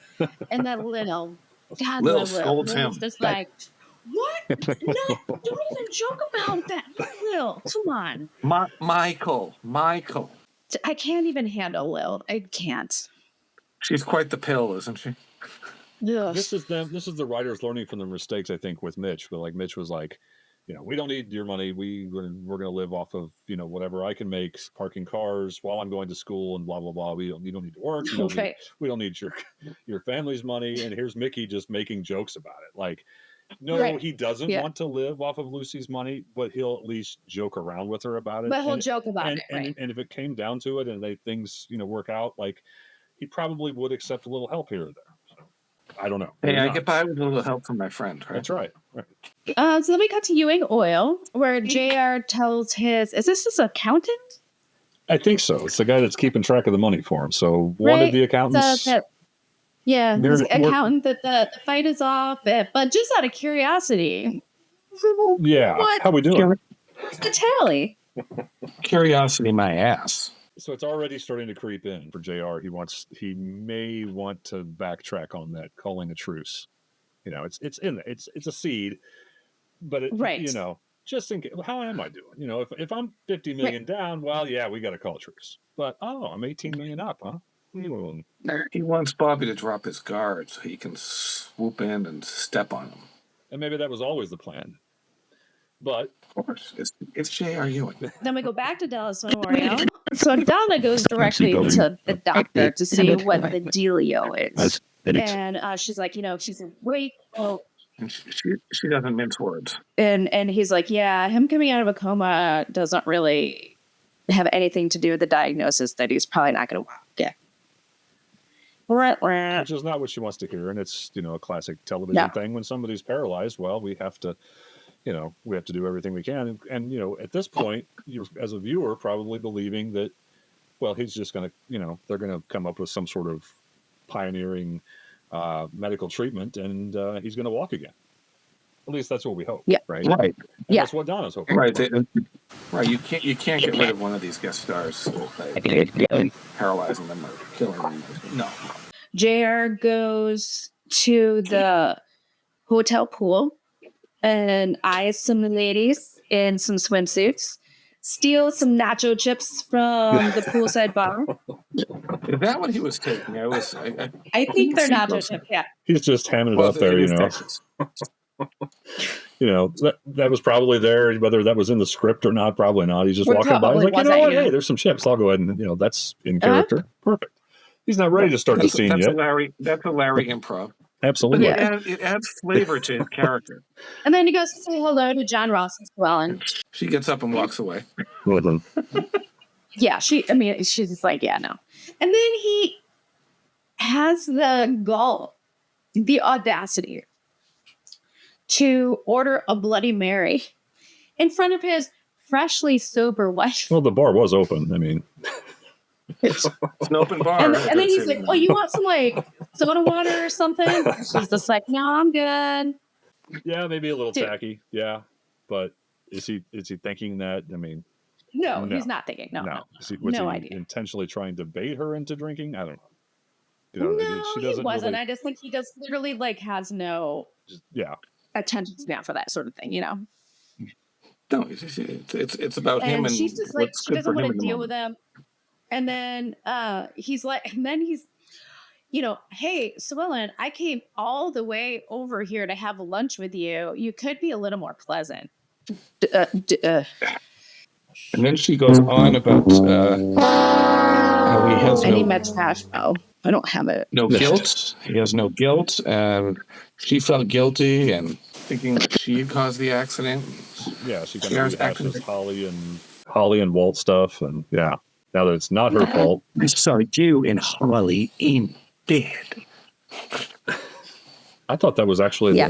[SPEAKER 3] And that Lil
[SPEAKER 5] scolds him.
[SPEAKER 3] Just like, what? No, don't even joke about that. Lil, come on.
[SPEAKER 5] Michael.
[SPEAKER 3] I can't even handle Lil. I can't.
[SPEAKER 5] She's quite the pill, isn't she?
[SPEAKER 3] Yes.
[SPEAKER 4] This is the writers learning from their mistakes, I think, with Mitch. But like Mitch was like, we don't need your money. We're going to live off of, whatever I can make, parking cars while I'm going to school and blah, blah, blah. You don't need to work. We don't need your family's money. And here's Mickey just making jokes about it. Like, no, he doesn't want to live off of Lucy's money, but he'll at least joke around with her about it.
[SPEAKER 3] But he'll joke about it, right?
[SPEAKER 4] And if it came down to it and things, work out, like he probably would accept a little help here or there. I don't know.
[SPEAKER 5] Hey, I get by with a little help from my friend. Right?
[SPEAKER 4] That's right.
[SPEAKER 3] So then we got to Ewing Oil, where JR tells is this his accountant?
[SPEAKER 4] I think so. It's the guy that's keeping track of the money for him. So one of the accountants.
[SPEAKER 3] His accountant that the fight is off, but just out of curiosity.
[SPEAKER 4] Yeah. How we doing?
[SPEAKER 3] What's the tally?
[SPEAKER 5] Curiosity, my ass.
[SPEAKER 4] So it's already starting to creep in for JR. He may want to backtrack on that, calling a truce. It's in there. It's a seed, but just in case. How am I doing? You know, if I'm 50 million down, well, yeah, we got to call truce. But I'm 18 million up, huh?
[SPEAKER 5] He wants Bobby to drop his guard so he can swoop in and step on him.
[SPEAKER 4] And maybe that was always the plan. But
[SPEAKER 5] of course, it's J.R. Ewing.
[SPEAKER 3] Then we go back to Dallas Memorial. So Donna goes directly to the doctor to see what the dealio is. And she's like, she's awake. Oh.
[SPEAKER 5] And she doesn't mince words.
[SPEAKER 3] And he's like, yeah, him coming out of a coma doesn't really have anything to do with the diagnosis that he's probably not going to get.
[SPEAKER 4] Which is not what she wants to hear. And it's, a classic television thing. When somebody's paralyzed, well, we have to do everything we can. And at this point, you're, as a viewer, probably believing that, well, he's just going to, they're going to come up with some sort of pioneering medical treatment and he's going to walk again. At least that's what we hope.
[SPEAKER 3] Yeah.
[SPEAKER 4] Right.
[SPEAKER 5] Right.
[SPEAKER 4] And that's what Donna's hoping.
[SPEAKER 5] Right. Right. You can't get rid of one of these guest stars by paralyzing them or killing them. No.
[SPEAKER 3] JR goes to the hotel pool and eyes some ladies in some swimsuits, steals some nacho chips from the poolside bar.
[SPEAKER 5] Is that what he was taking? I
[SPEAKER 3] think they're nacho chips, yeah.
[SPEAKER 4] He's just hamming it up there, that was probably there, whether that was in the script or not, probably not. He's just walking by. He's like, hey, there's some chips. I'll go ahead and, that's in character. Perfect. He's not ready to start the scene yet.
[SPEAKER 5] That's a Larry improv.
[SPEAKER 4] Absolutely.
[SPEAKER 5] But it adds flavor to his character.
[SPEAKER 3] And then he goes to say hello to John Ross as well. And
[SPEAKER 5] she gets up and walks away.
[SPEAKER 3] Yeah, she's like, yeah, no. And then he has the audacity to order a Bloody Mary in front of his freshly sober wife.
[SPEAKER 4] Well, the bar was open. I mean,
[SPEAKER 5] it's an open bar.
[SPEAKER 3] And then he's like, "Oh, you want some soda water or something?" She's just like, "No, I'm good."
[SPEAKER 4] Yeah, maybe a little tacky. Yeah, but is he thinking that? I mean,
[SPEAKER 3] no, he's not thinking. No.
[SPEAKER 4] Was he
[SPEAKER 3] idea.
[SPEAKER 4] Intentionally trying to bait her into drinking? I don't
[SPEAKER 3] No,
[SPEAKER 4] know.
[SPEAKER 3] he wasn't. Really, I just think he just literally has no attention span for that sort of thing.
[SPEAKER 5] No, it's about him, and
[SPEAKER 3] she's just like, she doesn't want to deal with him. And then he's like, hey, Swillen, I came all the way over here to have lunch with you. You could be a little more pleasant.
[SPEAKER 5] And then she goes on about how he has
[SPEAKER 3] any med trash. Oh, I don't have it.
[SPEAKER 5] No guilt. He has no guilt, and she felt guilty and thinking that she had caused the accident.
[SPEAKER 4] Yeah, she kind of rehashes Holly and Walt stuff, and now that it's not her fault.
[SPEAKER 6] I saw you and Holly in bed.
[SPEAKER 4] I thought that was actually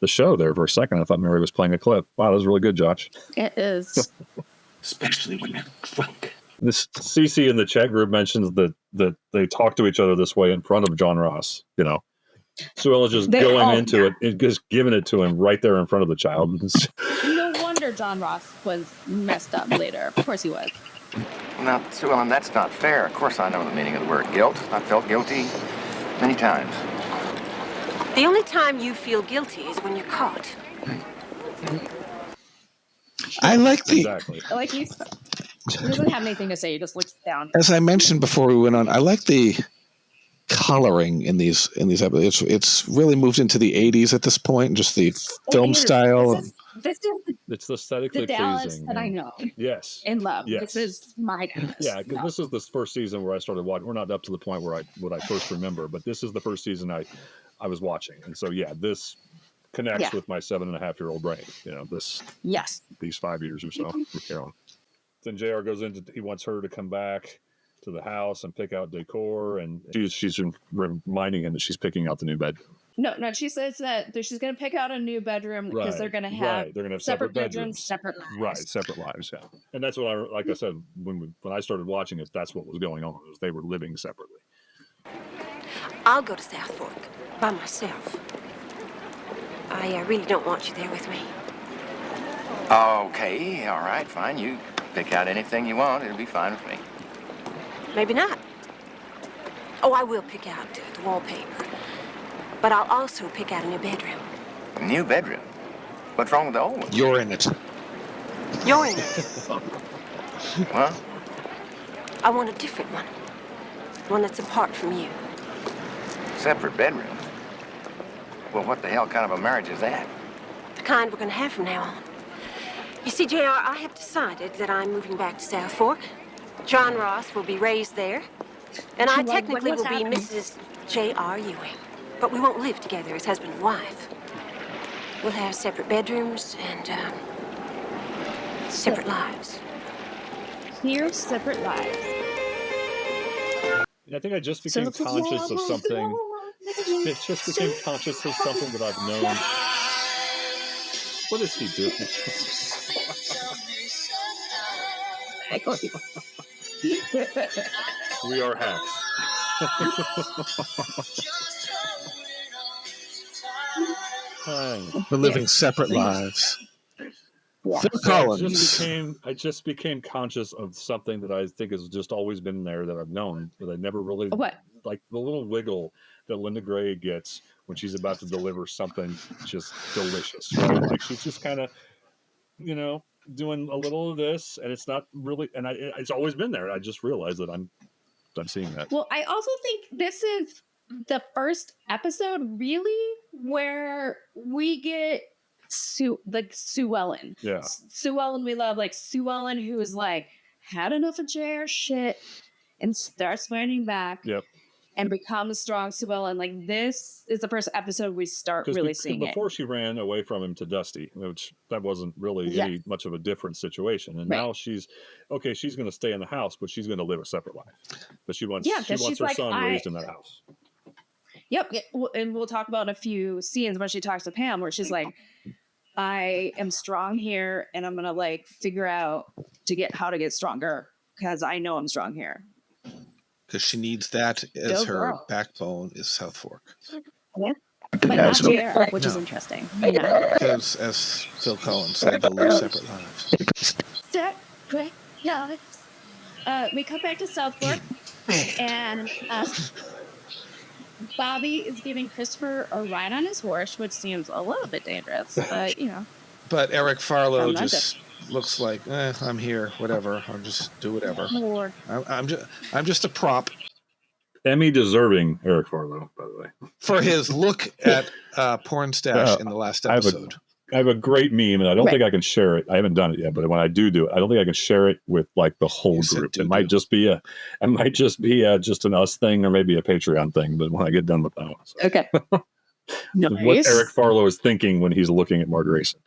[SPEAKER 4] the show there for a second. I thought Mary was playing a clip. Wow, that was really good, Josh.
[SPEAKER 3] It is.
[SPEAKER 5] Especially when they're drunk.
[SPEAKER 4] This Cece in the chat group mentions that they talk to each other this way in front of John Ross, So Ella's just going into it and just giving it to him right there in front of the child.
[SPEAKER 3] No wonder John Ross was messed up later. Of course he was.
[SPEAKER 8] Now, Sue Ellen, that's not fair. Of course I know the meaning of the word guilt. I've felt guilty many times.
[SPEAKER 7] The only time you feel guilty is when you're caught.
[SPEAKER 5] I like the...
[SPEAKER 4] Exactly.
[SPEAKER 3] Like he doesn't have anything to say. He just looks down.
[SPEAKER 5] As I mentioned before we went on, I like the coloring in these episodes. It's really moved into the 80s at this point, just the film style.
[SPEAKER 3] It's
[SPEAKER 4] aesthetically
[SPEAKER 3] the Dallas
[SPEAKER 4] pleasing.
[SPEAKER 3] that I know.
[SPEAKER 4] Yes.
[SPEAKER 3] In love.
[SPEAKER 4] Yes.
[SPEAKER 3] This is my Dallas.
[SPEAKER 4] Yeah, because this is the first season where I started watching. We're not up to the point where I first remember, but this is the first season I was watching. And so, this connects with my 7.5-year-old brain. These 5 years or so with Carolyn. Then JR goes into, he wants her to come back to the house and pick out decor, and she's reminding him that she's picking out the new bedroom.
[SPEAKER 3] No, she says that she's going to pick out a new bedroom because they're going to have separate bedrooms, separate lives.
[SPEAKER 4] Right, separate lives, yeah. And that's what like I said, when I started watching it, that's what was going on, was they were living separately.
[SPEAKER 7] I'll go to Southfork by myself. I really don't want you there with me.
[SPEAKER 8] Okay, all right, fine. You pick out anything you want. It'll be fine with me.
[SPEAKER 7] Maybe not. Oh, I will pick out the wallpaper. But I'll also pick out a new bedroom.
[SPEAKER 8] A new bedroom? What's wrong with the old one?
[SPEAKER 5] You're in it.
[SPEAKER 7] Ewing,
[SPEAKER 8] Huh?
[SPEAKER 7] I want a different one. One that's apart from you.
[SPEAKER 8] Separate bedrooms? Well, what the hell kind of a marriage is that?
[SPEAKER 7] The kind we're going to have from now on. You see, JR, I have decided that I'm moving back to Southfork. John Ross will be raised there. And I technically will be Mrs. J.R. Ewing. But we won't live together as husband and wife. We'll have separate bedrooms and, separate lives.
[SPEAKER 3] Here's separate lives.
[SPEAKER 4] I think I just became conscious of something. It just became conscious of something that I've known. What is he doing? We are hacks.
[SPEAKER 5] We're living separate lives.
[SPEAKER 3] Yeah.
[SPEAKER 5] Phil Collins.
[SPEAKER 4] I just became conscious of something that I think has just always been there that I've known, but I never really
[SPEAKER 3] What?
[SPEAKER 4] like the little wiggle that Linda Gray gets when she's about to deliver something just delicious, right? Like she's just kind of, doing a little of this, and it's not really, and it's always been there. I just realized that I'm seeing that.
[SPEAKER 3] Well, I also think this is the first episode, really, where we get Sue Ellen.
[SPEAKER 4] Yeah.
[SPEAKER 3] Sue Ellen, we love, like Sue Ellen, who is like had enough of JR shit and starts fighting back.
[SPEAKER 4] Yep.
[SPEAKER 3] And becomes strong Sue Ellen. Like this is the first episode we start really seeing
[SPEAKER 4] before
[SPEAKER 3] it.
[SPEAKER 4] she ran away from him to Dusty, which that wasn't really any much of a different situation. And now she's going to stay in the house, but she's going to live a separate life. But she wants her son raised in that house.
[SPEAKER 3] Yep. And we'll talk about a few scenes when she talks to Pam where she's like, I am strong here and I'm going to like figure out how to get stronger because I know I'm strong here.
[SPEAKER 5] Because she needs that as her backbone is Southfork.
[SPEAKER 3] Yeah. But not JR, which is interesting.
[SPEAKER 5] Because as Phil Collins said, they'll live separate lives.
[SPEAKER 3] Separate lives. We come back to Southfork and Bobby is giving Christopher a ride on his horse, which seems a little bit dangerous, but
[SPEAKER 5] But Eric Farlow just looks like, I'm here, whatever. I'll just do whatever. I'm just a prop.
[SPEAKER 4] Emmy deserving Eric Farlow, by the way,
[SPEAKER 5] for his look at porn stash in the last episode.
[SPEAKER 4] I have a great meme, and I don't think I can share it. I haven't done it yet, but when I do it, I don't think I can share it with like the whole group. It might just be just an us thing, or maybe a Patreon thing. But when I get done with that one,
[SPEAKER 3] okay. Nice.
[SPEAKER 4] What Eric Farlow is thinking when he's looking at Mark Grayson.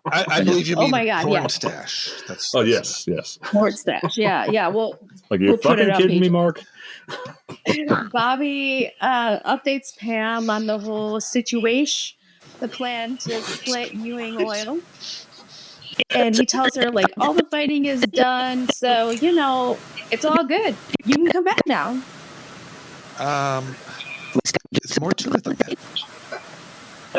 [SPEAKER 5] I believe you mean porn
[SPEAKER 3] stash.
[SPEAKER 5] Yes.
[SPEAKER 3] Porn stash. Yeah. Well,
[SPEAKER 4] like you're fucking kidding me, Mark.
[SPEAKER 3] Bobby updates Pam on the whole situation, the plan to split Ewing oil, and he tells her like all the fighting is done, so it's all good. You can come back now.
[SPEAKER 5] It's more to it than that.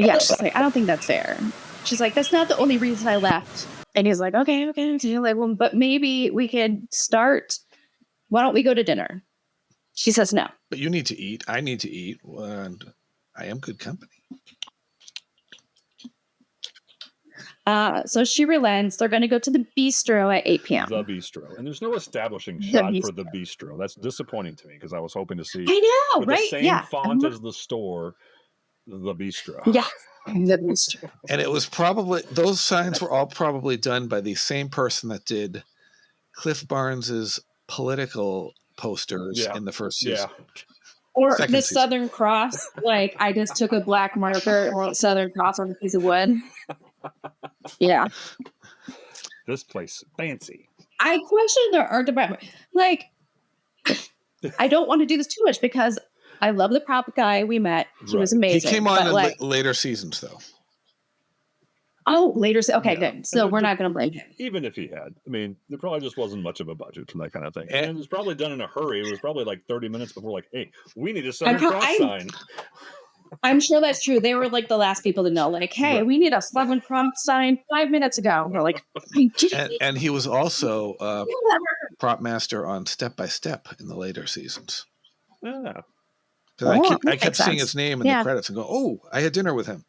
[SPEAKER 3] Yeah, she's like, I don't think that's fair. She's like, that's not the only reason I left. And he's like, okay. She's like, well, but maybe we could start. Why don't we go to dinner? She says no.
[SPEAKER 5] But you need to eat. I need to eat. And I am good company.
[SPEAKER 3] So she relents. They're going to go to the bistro at 8 p.m.
[SPEAKER 4] The bistro. And there's no establishing shot for the bistro. That's disappointing to me because I was hoping to see.
[SPEAKER 3] I know, right?
[SPEAKER 4] The same font as the store, the bistro.
[SPEAKER 3] Yeah. The bistro.
[SPEAKER 5] And it was probably, those signs were all probably done by the same person that did Cliff Barnes's political posters in the first season.
[SPEAKER 3] Or the Southern Cross. Like, I just took a black marker and wrote Southern Cross on a piece of wood. Yeah.
[SPEAKER 4] This place fancy.
[SPEAKER 3] I question their art department. Like, I don't want to do this too much because I love the prop guy we met. He was amazing.
[SPEAKER 5] He came on in later seasons, though.
[SPEAKER 3] Oh, later. Okay, good. So we're not going to blame him.
[SPEAKER 4] Even if he had. I mean, there probably just wasn't much of a budget for that kind of thing. And it was probably done in a hurry. It was probably like 30 minutes before, like, hey, we need a Southern Cross sign.
[SPEAKER 3] I'm sure that's true. They were like the last people to know. Like, hey, we need a Southern Cross sign 5 minutes ago. We're like,
[SPEAKER 5] and he was also prop master on Step by Step in the later seasons.
[SPEAKER 4] Yeah.
[SPEAKER 5] I kept seeing his name in the credits and go, oh, I had dinner with him.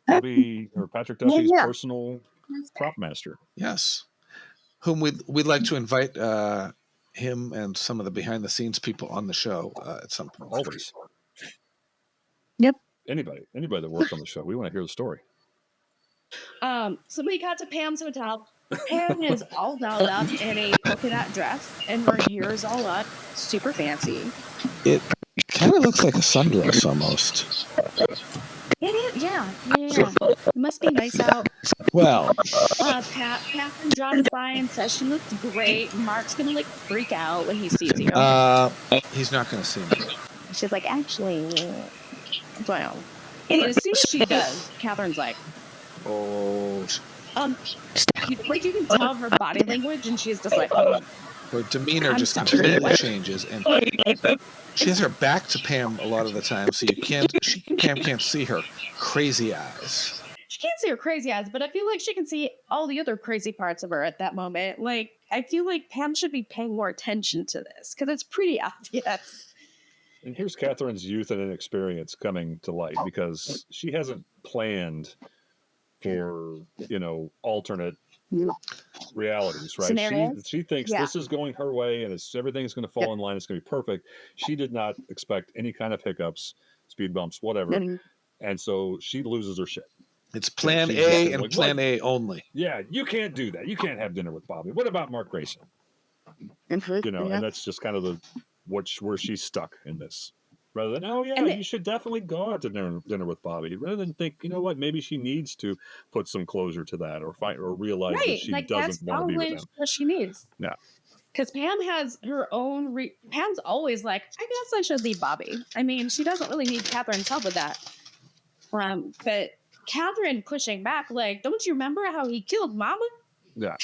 [SPEAKER 4] Patrick Duffy's personal prop master.
[SPEAKER 5] Yes. Whom we'd like to invite him and some of the behind the scenes people on the show at some point.
[SPEAKER 4] Always.
[SPEAKER 3] Yep.
[SPEAKER 4] Anybody that worked on the show, we want to hear the story.
[SPEAKER 3] So we got to Pam's hotel. Pam is all dolled up in a polka dot dress, and her hair is all up, super fancy.
[SPEAKER 5] It kind of looks like a sundress almost.
[SPEAKER 3] It is, yeah. It must be nice out.
[SPEAKER 5] Well,
[SPEAKER 3] Catherine drives by and says she looks great. Mark's gonna like freak out when he sees you.
[SPEAKER 5] he's not going to see me.
[SPEAKER 3] She's like, actually, well. And as soon as she does, Catherine's like,
[SPEAKER 5] Oh,
[SPEAKER 3] you can tell her body language, and she's just like,
[SPEAKER 5] her demeanor
[SPEAKER 3] I'm
[SPEAKER 5] just
[SPEAKER 3] sorry.
[SPEAKER 5] completely changes, and she has her back to Pam a lot of the time, so Pam can't see her crazy eyes.
[SPEAKER 3] She can't see her crazy eyes, but I feel like she can see all the other crazy parts of her at that moment. Like, I feel like Pam should be paying more attention to this because it's pretty obvious.
[SPEAKER 4] And here's Catherine's youth and inexperience coming to light because she hasn't planned for, alternate realities, right?
[SPEAKER 3] Scenarios?
[SPEAKER 4] She thinks this is going her way and everything's going to fall in line. It's going to be perfect. She did not expect any kind of hiccups, speed bumps, whatever. And so she loses her shit.
[SPEAKER 5] It's plan A and plan A only.
[SPEAKER 4] Yeah, you can't do that. You can't have dinner with Bobby. What about Mark Grayson? And that's just kind of where she's stuck in this. Rather than, you should definitely go out to dinner with Bobby. Rather than think, you know what, maybe she needs to put some closure to that or realize that she doesn't want to be with him.
[SPEAKER 3] That's what she needs.
[SPEAKER 4] Yeah.
[SPEAKER 3] Because Pam has her own... Pam's always like, I guess I should leave Bobby. I mean, she doesn't really need Catherine's help with that. But Catherine pushing back, like, don't you remember how he killed Mama?
[SPEAKER 4] Yeah.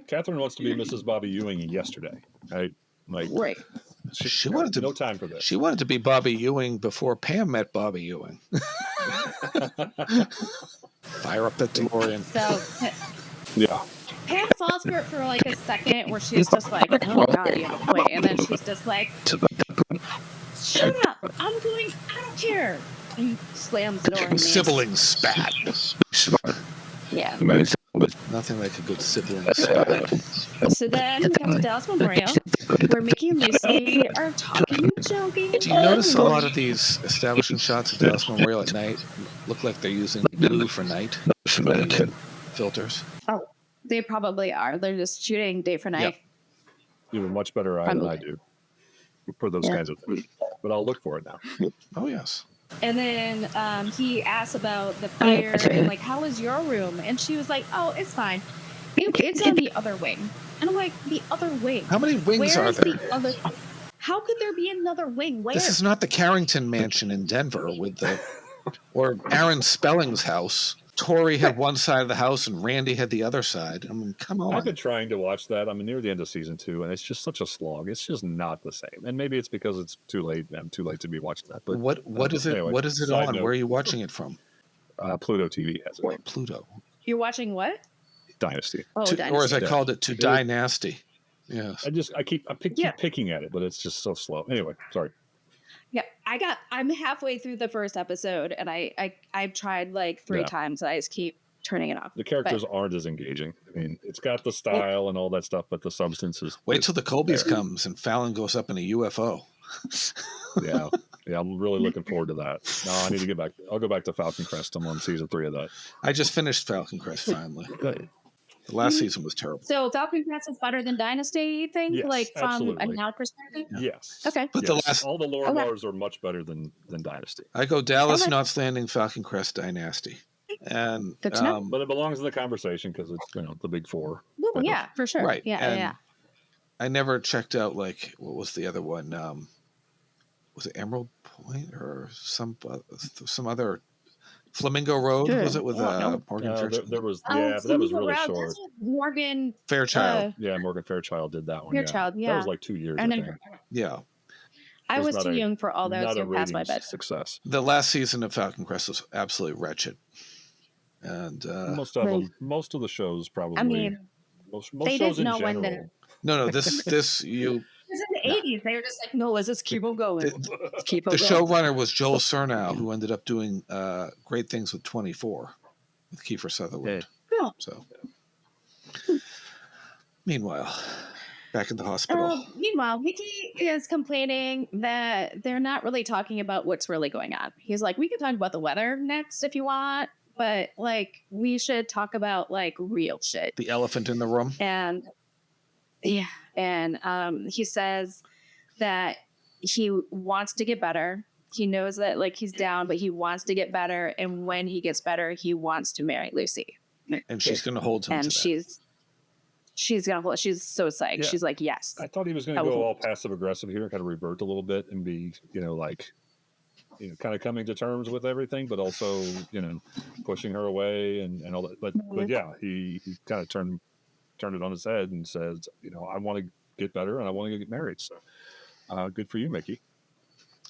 [SPEAKER 4] Catherine wants to be Mrs. Bobby Ewing yesterday. Right?
[SPEAKER 3] Right.
[SPEAKER 5] She wanted to
[SPEAKER 4] no time for this.
[SPEAKER 5] She wanted to be Bobby Ewing before Pam met Bobby Ewing. Fire up that DeLorean.
[SPEAKER 3] So, Pam falls for it for like a second, where she's just like, "Oh God, wait," and then she's just like, "Shut up! I don't care." And slams the door.
[SPEAKER 5] Two siblings spat.
[SPEAKER 3] Yeah.
[SPEAKER 5] Nothing like a good sibling spat.
[SPEAKER 3] So then we come to Dallas Memorial, where Mickey and Lucy are talking and joking.
[SPEAKER 5] Do you notice a lot of these establishing shots at Dallas Memorial at night look like they're using blue for night filters?
[SPEAKER 3] Oh, they probably are. They're just shooting day for night.
[SPEAKER 4] You have a much better eye than I do for those kinds of things. But I'll look for it now.
[SPEAKER 5] Oh, yes.
[SPEAKER 3] And then he asked about the fire and like, how was your room? And she was like, oh, it's fine. It's on the other wing. And I'm like, the other wing?
[SPEAKER 5] How many wings are there?
[SPEAKER 3] How could there be another wing? Where?
[SPEAKER 5] This is not the Carrington Mansion in Denver or Aaron Spelling's house. Tori had one side of the house and Randy had the other side. I mean, come on.
[SPEAKER 4] I've been trying to watch that. I'm near the end of season 2, and it's just such a slog. It's just not the same. And maybe it's because it's too late. I'm too late to be watching that. But
[SPEAKER 5] what is it?
[SPEAKER 4] Anyway,
[SPEAKER 5] what is it on?
[SPEAKER 4] note,
[SPEAKER 5] Where are you watching it from?
[SPEAKER 4] Pluto TV has it.
[SPEAKER 5] Pluto.
[SPEAKER 3] You're watching what?
[SPEAKER 4] Dynasty.
[SPEAKER 3] Oh, Dynasty.
[SPEAKER 5] Or as I called it, To Die Nasty. Yeah.
[SPEAKER 4] I keep picking at it, but it's just so slow. Anyway, sorry.
[SPEAKER 3] Yeah, I'm halfway through the first episode, and I've tried like 3 times. I just keep turning it off.
[SPEAKER 4] The characters aren't as engaging. I mean, it's got the style and all that stuff, but the substance is...
[SPEAKER 5] Wait till the Colbys comes and Fallon goes up in a UFO.
[SPEAKER 4] Yeah, I'm really looking forward to that. No, I need to get back. I'll go back to Falcon Crest. I'm on season 3 of that.
[SPEAKER 5] I just finished Falcon Crest finally.
[SPEAKER 4] Good.
[SPEAKER 5] The last season was terrible.
[SPEAKER 3] So Falcon Crest is better than Dynasty, you think?
[SPEAKER 4] Yes,
[SPEAKER 3] like from
[SPEAKER 4] absolutely.
[SPEAKER 3] a now perspective?
[SPEAKER 4] Yes.
[SPEAKER 3] Okay.
[SPEAKER 5] But
[SPEAKER 4] all the lore bars are much better than Dynasty.
[SPEAKER 5] I go Dallas, Knots Landing, Falcon Crest, Dynasty. And
[SPEAKER 3] good to know.
[SPEAKER 4] But it belongs in the conversation because it's the big 4.
[SPEAKER 3] Well, yeah, for sure.
[SPEAKER 5] Right.
[SPEAKER 3] Yeah.
[SPEAKER 5] I never checked out what was the other one? Was it Emerald Point or some other Flamingo Road? Was it with Morgan Fairchild?
[SPEAKER 4] There was but that was really short.
[SPEAKER 3] Morgan
[SPEAKER 5] Fairchild.
[SPEAKER 4] Morgan Fairchild did that one.
[SPEAKER 3] Fairchild,
[SPEAKER 4] That was like 2 years. I think.
[SPEAKER 5] Yeah.
[SPEAKER 3] I was too young for all those who passed my bed.
[SPEAKER 4] Success.
[SPEAKER 5] The last season of Falcon Crest was absolutely wretched. And
[SPEAKER 4] most of them, most of the shows probably.
[SPEAKER 3] I mean,
[SPEAKER 4] most
[SPEAKER 3] they
[SPEAKER 4] shows
[SPEAKER 3] didn't know
[SPEAKER 4] in
[SPEAKER 3] when
[SPEAKER 4] general.
[SPEAKER 5] No, this you.
[SPEAKER 3] Because in the 80s, they were just like, no, let's just keep on going.
[SPEAKER 5] The showrunner was Joel Surnow, who ended up doing great things with 24 with Kiefer Sutherland.
[SPEAKER 3] Yeah.
[SPEAKER 5] So Meanwhile, back at the hospital.
[SPEAKER 3] Meanwhile, Mickey is complaining that they're not really talking about what's really going on. He's like, we can talk about the weather next if you want, but like we should talk about like real shit.
[SPEAKER 5] The elephant in the room.
[SPEAKER 3] And yeah, and he says that he wants to get better. He knows that like he's down, but he wants to get better. And when he gets better, he wants to marry Lucy.
[SPEAKER 5] And she's going to hold him to that.
[SPEAKER 3] She's gonna hold. She's so psyched. Yeah. She's like, yes.
[SPEAKER 4] I thought he was going to go all passive aggressive here, kind of revert a little bit and be, kind of coming to terms with everything, but also, pushing her away and all that. But yeah, he kind of turned it on his head and says, I want to get better and I want to get married. So good for you, Mickey.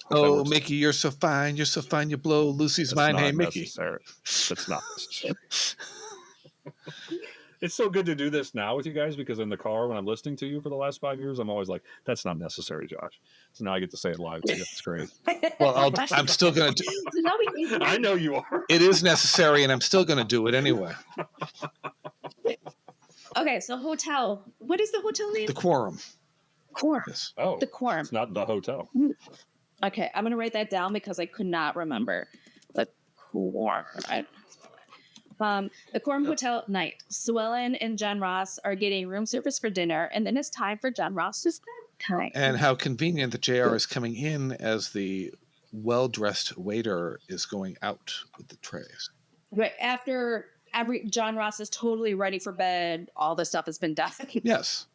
[SPEAKER 5] Oh, Mickey, you're so fine. You're so fine. You blow Lucy's mind. Hey, Mickey.
[SPEAKER 4] That's not necessary. It's so good to do this now with you guys because in the car when I'm listening to you for the last 5 years, I'm always like, that's not necessary, Josh. So now I get to say it live to you. It's great.
[SPEAKER 5] Well, I'm still going to do
[SPEAKER 4] it. I know you are.
[SPEAKER 5] It is necessary, and I'm still going to do it anyway.
[SPEAKER 3] Okay, so hotel. What is the hotel name?
[SPEAKER 5] The Quorum.
[SPEAKER 3] Quorum.
[SPEAKER 5] Yes.
[SPEAKER 4] Oh,
[SPEAKER 3] the Quorum.
[SPEAKER 4] It's not the hotel.
[SPEAKER 3] Okay, I'm going to write that down because I could not remember. The Quorum. The Quorum Hotel at night. Sue Ellen and John Ross are getting room service for dinner, and then it's time for John Ross's bedtime.
[SPEAKER 5] And how convenient that JR is coming in as the well-dressed waiter is going out with the trays.
[SPEAKER 3] Right after John Ross is totally ready for bed, all the stuff has been done.
[SPEAKER 5] Yes.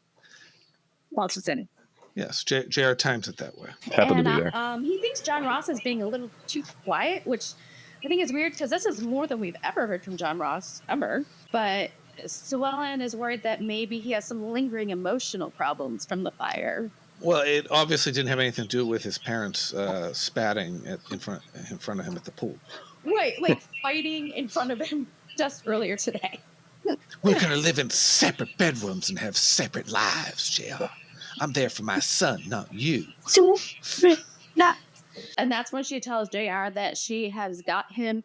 [SPEAKER 3] While she's in.
[SPEAKER 5] Yes, JR times it that way.
[SPEAKER 4] Happened to be there.
[SPEAKER 3] He thinks John Ross is being a little too quiet, which I think is weird because this is more than we've ever heard from John Ross, ever. But Sue Ellen is worried that maybe he has some lingering emotional problems from the fire.
[SPEAKER 5] Well, it obviously didn't have anything to do with his parents spatting in front of him at the pool.
[SPEAKER 3] Right, like fighting in front of him just earlier today.
[SPEAKER 5] We're going to live in separate bedrooms and have separate lives, JR. I'm there for my son, not you.
[SPEAKER 3] And that's when she tells JR that she has got him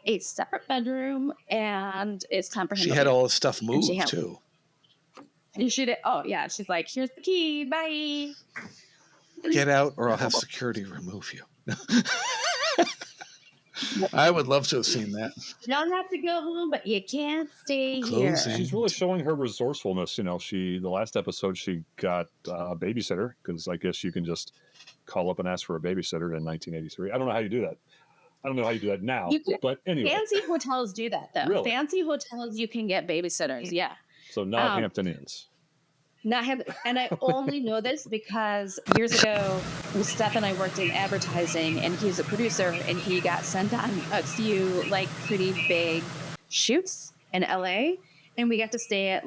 [SPEAKER 3] a separate bedroom and it's time for him
[SPEAKER 5] to
[SPEAKER 3] leave.
[SPEAKER 5] She had all his stuff moved, too.
[SPEAKER 3] She did. Oh, yeah. She's like, here's the key. Bye.
[SPEAKER 5] Get out or I'll have security remove you. I would love to have seen that.
[SPEAKER 3] You don't have to go home, but you can't stay here.
[SPEAKER 4] She's really showing her resourcefulness. The last episode, she got a babysitter because I guess you can just call up and ask for a babysitter in 1983. I don't know how you do that. I don't know how you do that now, but anyway.
[SPEAKER 3] Fancy hotels do that, though.
[SPEAKER 4] Really?
[SPEAKER 3] Fancy hotels, you can get babysitters, yeah.
[SPEAKER 4] So not Hampton Inns.
[SPEAKER 3] Not Hampton, and I only know this because years ago, Steph and I worked in advertising, and he's a producer, and he got sent on a few, pretty big shoots in LA, and we got to stay at,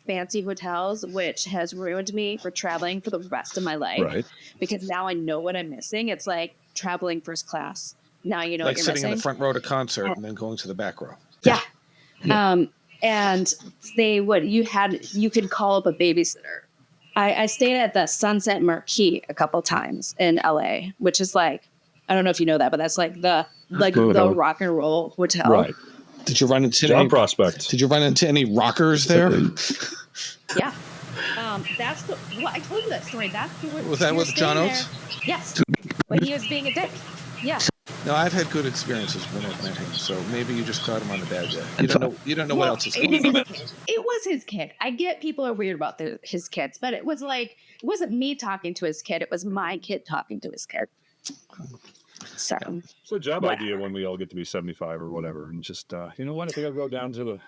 [SPEAKER 3] fancy hotels, which has ruined me for traveling for the rest of my life.
[SPEAKER 4] Right.
[SPEAKER 3] Because now I know what I'm missing. It's like traveling first class. Now you know what you're missing.
[SPEAKER 5] Like sitting in the front row at a concert and then going to the back row.
[SPEAKER 3] Yeah. And you could call up a babysitter. I stayed at the Sunset Marquis a couple times in LA, which is I don't know if you know that, but that's the rock and roll hotel.
[SPEAKER 4] Right.
[SPEAKER 5] Did you run into
[SPEAKER 4] John Prospect?
[SPEAKER 5] Did you run into any rockers there?
[SPEAKER 3] Yeah. That's I told you that story.
[SPEAKER 5] Was that with John Oates?
[SPEAKER 3] Yes. When he was being a dick. Yeah.
[SPEAKER 5] No, I've had good experiences when I've met him, so maybe you just caught him on a bad day. You don't know what else is going on.
[SPEAKER 3] It was his kid. I get people are weird about his kids, but it was it wasn't me talking to his kid. It was my kid talking to his kid. So
[SPEAKER 4] it's a job idea when we all get to be 75 or whatever, and just you know what? I think I'll go down to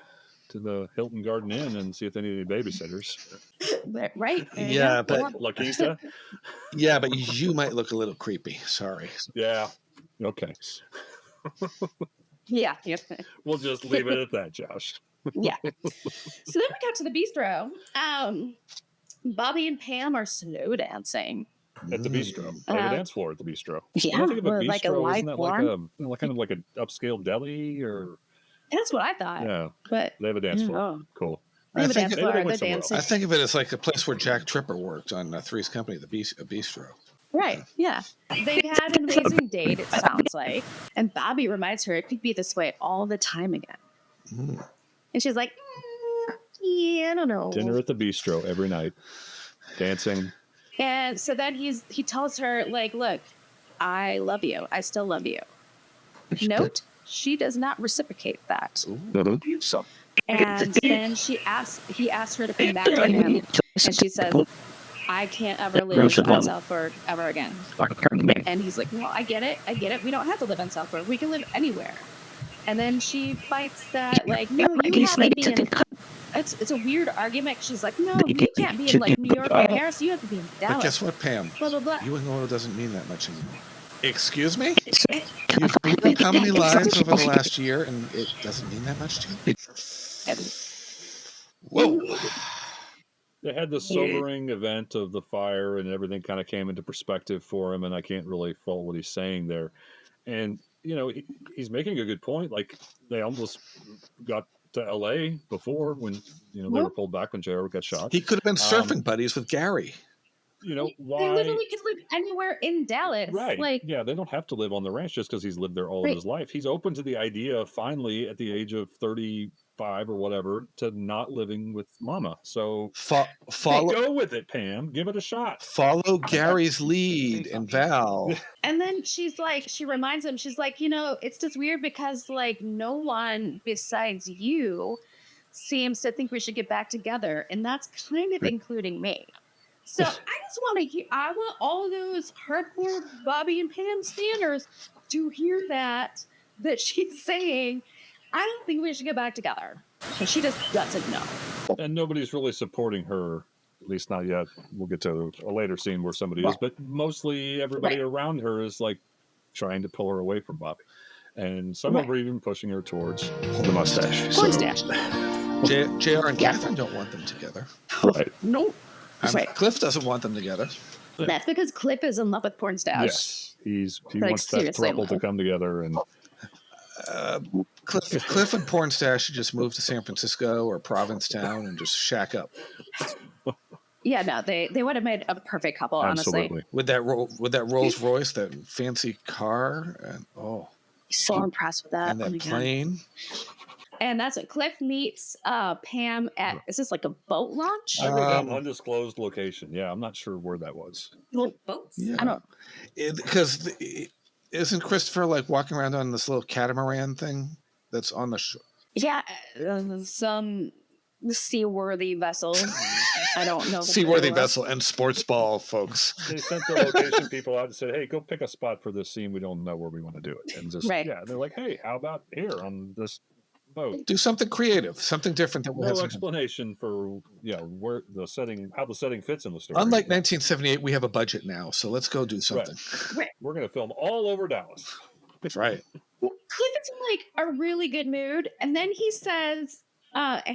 [SPEAKER 4] the Hilton Garden Inn and see if they need any babysitters.
[SPEAKER 3] Right?
[SPEAKER 5] Yeah, but
[SPEAKER 4] La Quinta?
[SPEAKER 5] Yeah, but you might look a little creepy. Sorry.
[SPEAKER 4] Yeah. Okay.
[SPEAKER 3] Yeah.
[SPEAKER 4] We'll just leave it at that, Josh.
[SPEAKER 3] Yeah. So then we got to the bistro. Bobby and Pam are slow dancing.
[SPEAKER 4] At the bistro. They have a dance floor at the bistro.
[SPEAKER 3] Yeah.
[SPEAKER 4] When I think of a bistro,
[SPEAKER 3] like a live
[SPEAKER 4] isn't that
[SPEAKER 3] form?
[SPEAKER 4] kind of like an upscale deli or?
[SPEAKER 3] That's what I thought.
[SPEAKER 4] Yeah.
[SPEAKER 3] But
[SPEAKER 4] they have a dance floor.
[SPEAKER 3] Oh.
[SPEAKER 4] Cool.
[SPEAKER 3] They have a dance floor.
[SPEAKER 4] They're
[SPEAKER 3] dancing.
[SPEAKER 5] I think of it as like the place where Jack Tripper worked on Three's Company, the bistro.
[SPEAKER 3] Right, yeah. They've had an amazing date, it sounds like. And Bobby reminds her it could be this way all the time again. And she's like, yeah, I don't know.
[SPEAKER 4] Dinner at the bistro every night, dancing.
[SPEAKER 3] And so then he tells her, like, look, I love you. I still love you. Note, she does not reciprocate that. And then he asks her to come back to him. And she says, I can't ever live on Southfork ever again. And he's like, well, I get it. We don't have to live on Southfork. We can live anywhere. And then she fights that, like, no, you have to be in... It's a weird argument. She's like, no, you can't be in, like, New York or Paris. You have to be in Dallas.
[SPEAKER 5] But guess what, Pam?
[SPEAKER 3] Blah, blah, blah.
[SPEAKER 5] Ewing oil doesn't mean that much anymore. Excuse me? You've lived how many lives over the last year, and it doesn't mean that much to you? Whoa.
[SPEAKER 4] They had the sobering event of the fire, and everything kind of came into perspective for him, and I can't really fault what he's saying there. And, you know, he's making a good point. Like, they almost got to L.A. before when, you know, they were pulled back when JR got shot.
[SPEAKER 5] He could have been surfing buddies with Gary.
[SPEAKER 4] You know, why?
[SPEAKER 3] They literally could live anywhere in Dallas.
[SPEAKER 4] Right.
[SPEAKER 3] Like,
[SPEAKER 4] yeah, they don't have to live on the ranch just because he's lived there all of his life. He's open to the idea, finally, at the age of 35 or whatever, to not living with Mama. So go with it, Pam. Give it a shot.
[SPEAKER 5] Follow Gary's lead and Val.
[SPEAKER 3] and then she reminds him, she's like, you know, it's just weird because, like, no one besides you seems to think we should get back together. And that's kind of including me. So I just want to hear, I want all those hardcore Bobby and Pam standers to hear that she's saying, I don't think we should get back together. So she just doesn't know.
[SPEAKER 4] And nobody's really supporting her, at least not yet. We'll get to a later scene where somebody is, but mostly everybody around her is like trying to pull her away from Bobby. And some of them are even pushing her towards the mustache.
[SPEAKER 3] Porn stash.
[SPEAKER 5] JR and Katherine don't want them together.
[SPEAKER 4] Right.
[SPEAKER 3] No.
[SPEAKER 5] Cliff doesn't want them together.
[SPEAKER 3] That's because Cliff is in love with Porn Stash.
[SPEAKER 4] Yes, he wants that throuple to come together. And
[SPEAKER 5] Cliff and Porn Stash should just move to San Francisco or Provincetown and just shack up.
[SPEAKER 3] Yeah, no, they would have made a perfect couple,
[SPEAKER 4] Absolutely.
[SPEAKER 3] honestly.
[SPEAKER 5] With that Rolls Royce, that fancy car, and
[SPEAKER 3] so impressed with that.
[SPEAKER 5] And that plane.
[SPEAKER 3] And that's what Cliff meets Pam at. Is this like a boat launch?
[SPEAKER 4] Undisclosed location. Yeah, I'm not sure where that was.
[SPEAKER 3] Boats?
[SPEAKER 5] Yeah.
[SPEAKER 3] I don't.
[SPEAKER 5] Because isn't Christopher like walking around on this little catamaran thing that's on the shore?
[SPEAKER 3] Yeah, some seaworthy vessel. I don't know.
[SPEAKER 5] Seaworthy vessel and sports ball folks.
[SPEAKER 4] They sent the location people out and said, "Hey, go pick a spot for this scene. We don't know where we want to do it." And just they're like, "Hey, how about here on this boat?
[SPEAKER 5] Do something creative, something different that
[SPEAKER 4] no explanation for where the setting, how the setting fits in the story."
[SPEAKER 5] Unlike 1978, we have a budget now, so let's go do something.
[SPEAKER 3] Right.
[SPEAKER 4] We're going to film all over Dallas.
[SPEAKER 5] That's right.
[SPEAKER 3] Cliff is in like a really good mood, and then he says,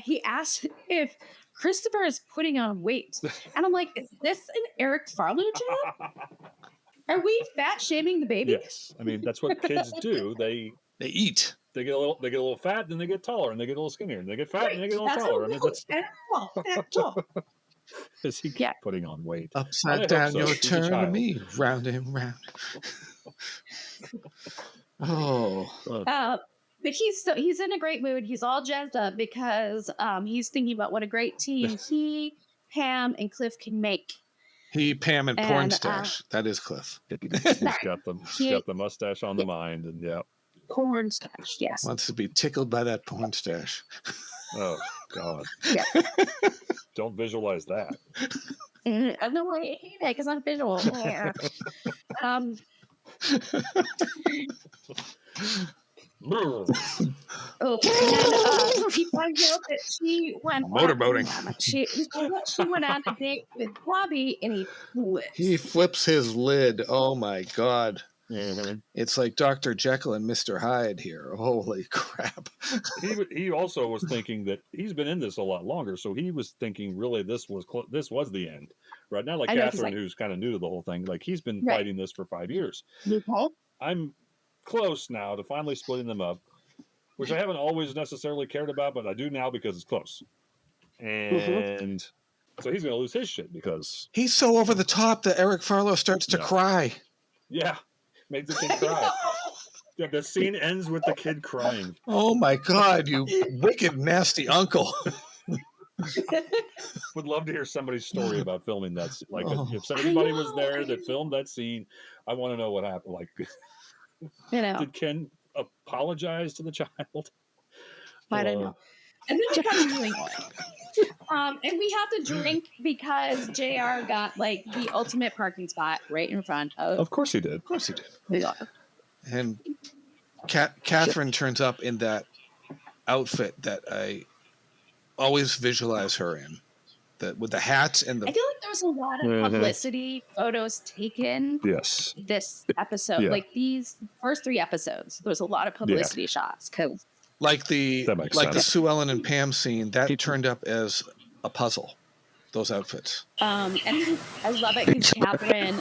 [SPEAKER 3] he asks if Christopher is putting on weight, and I'm like, is this an Eric Farlow job? Are we fat shaming the baby?
[SPEAKER 4] Yes, I mean that's what kids do. They
[SPEAKER 5] eat.
[SPEAKER 4] They get a little fat, then they get taller, and they get a little skinnier, and they get fat, and they get a little taller. I mean, that's is he putting on weight?
[SPEAKER 5] Upside down, your turn to me, round and round.
[SPEAKER 3] But he's in a great mood. He's all jazzed up because he's thinking about what a great team he, Pam, and Cliff can make.
[SPEAKER 5] He, Pam, and Porn Stash. That is Cliff.
[SPEAKER 4] He's got the mustache on the mind, and
[SPEAKER 3] Porn Stash, yes.
[SPEAKER 5] Wants to be tickled by that porn stash.
[SPEAKER 4] Oh God!
[SPEAKER 3] Yeah.
[SPEAKER 4] Don't visualize that.
[SPEAKER 3] No, I hate it because I'm visual. Yeah. He finds out that she went
[SPEAKER 5] motorboating.
[SPEAKER 3] She went on a date with Bobby, and he flips.
[SPEAKER 5] He flips his lid. Oh my God! It's like Dr. Jekyll and Mr. Hyde here. Holy crap!
[SPEAKER 4] He also was thinking that he's been in this a lot longer, so he was thinking really this was the end, right? Not like Katherine, who's kind of new to the whole thing. Like he's been fighting this for 5 years. I'm close now to finally splitting them up, which I haven't always necessarily cared about, but I do now because it's close. And so he's going to lose his shit because
[SPEAKER 5] he's so over the top that Eric Farlow starts to cry.
[SPEAKER 4] Yeah, makes the kid cry. Yeah, the scene ends with the kid crying.
[SPEAKER 5] Oh my God, you wicked, nasty uncle.
[SPEAKER 4] Would love to hear somebody's story about filming that. Like,
[SPEAKER 5] Oh.
[SPEAKER 4] if anybody was there that filmed that scene, I want to know what happened. Like, did Ken apologize to the child?
[SPEAKER 3] I don't know. And then it becomes Ewing oil. And we have to drink because JR got like the ultimate parking spot right in front of.
[SPEAKER 4] Of course he did.
[SPEAKER 5] Of course he did.
[SPEAKER 3] Yeah.
[SPEAKER 5] And Katherine turns up in that outfit that I always visualize her in, with the hats and the.
[SPEAKER 3] I feel like there was a lot of publicity photos taken.
[SPEAKER 4] Yes.
[SPEAKER 3] This episode, like these first 3 episodes, there was a lot of publicity shots because.
[SPEAKER 5] Like the
[SPEAKER 4] sense.
[SPEAKER 5] Sue Ellen and Pam scene, that turned up as a puzzle. Those outfits.
[SPEAKER 3] And I love it because Katherine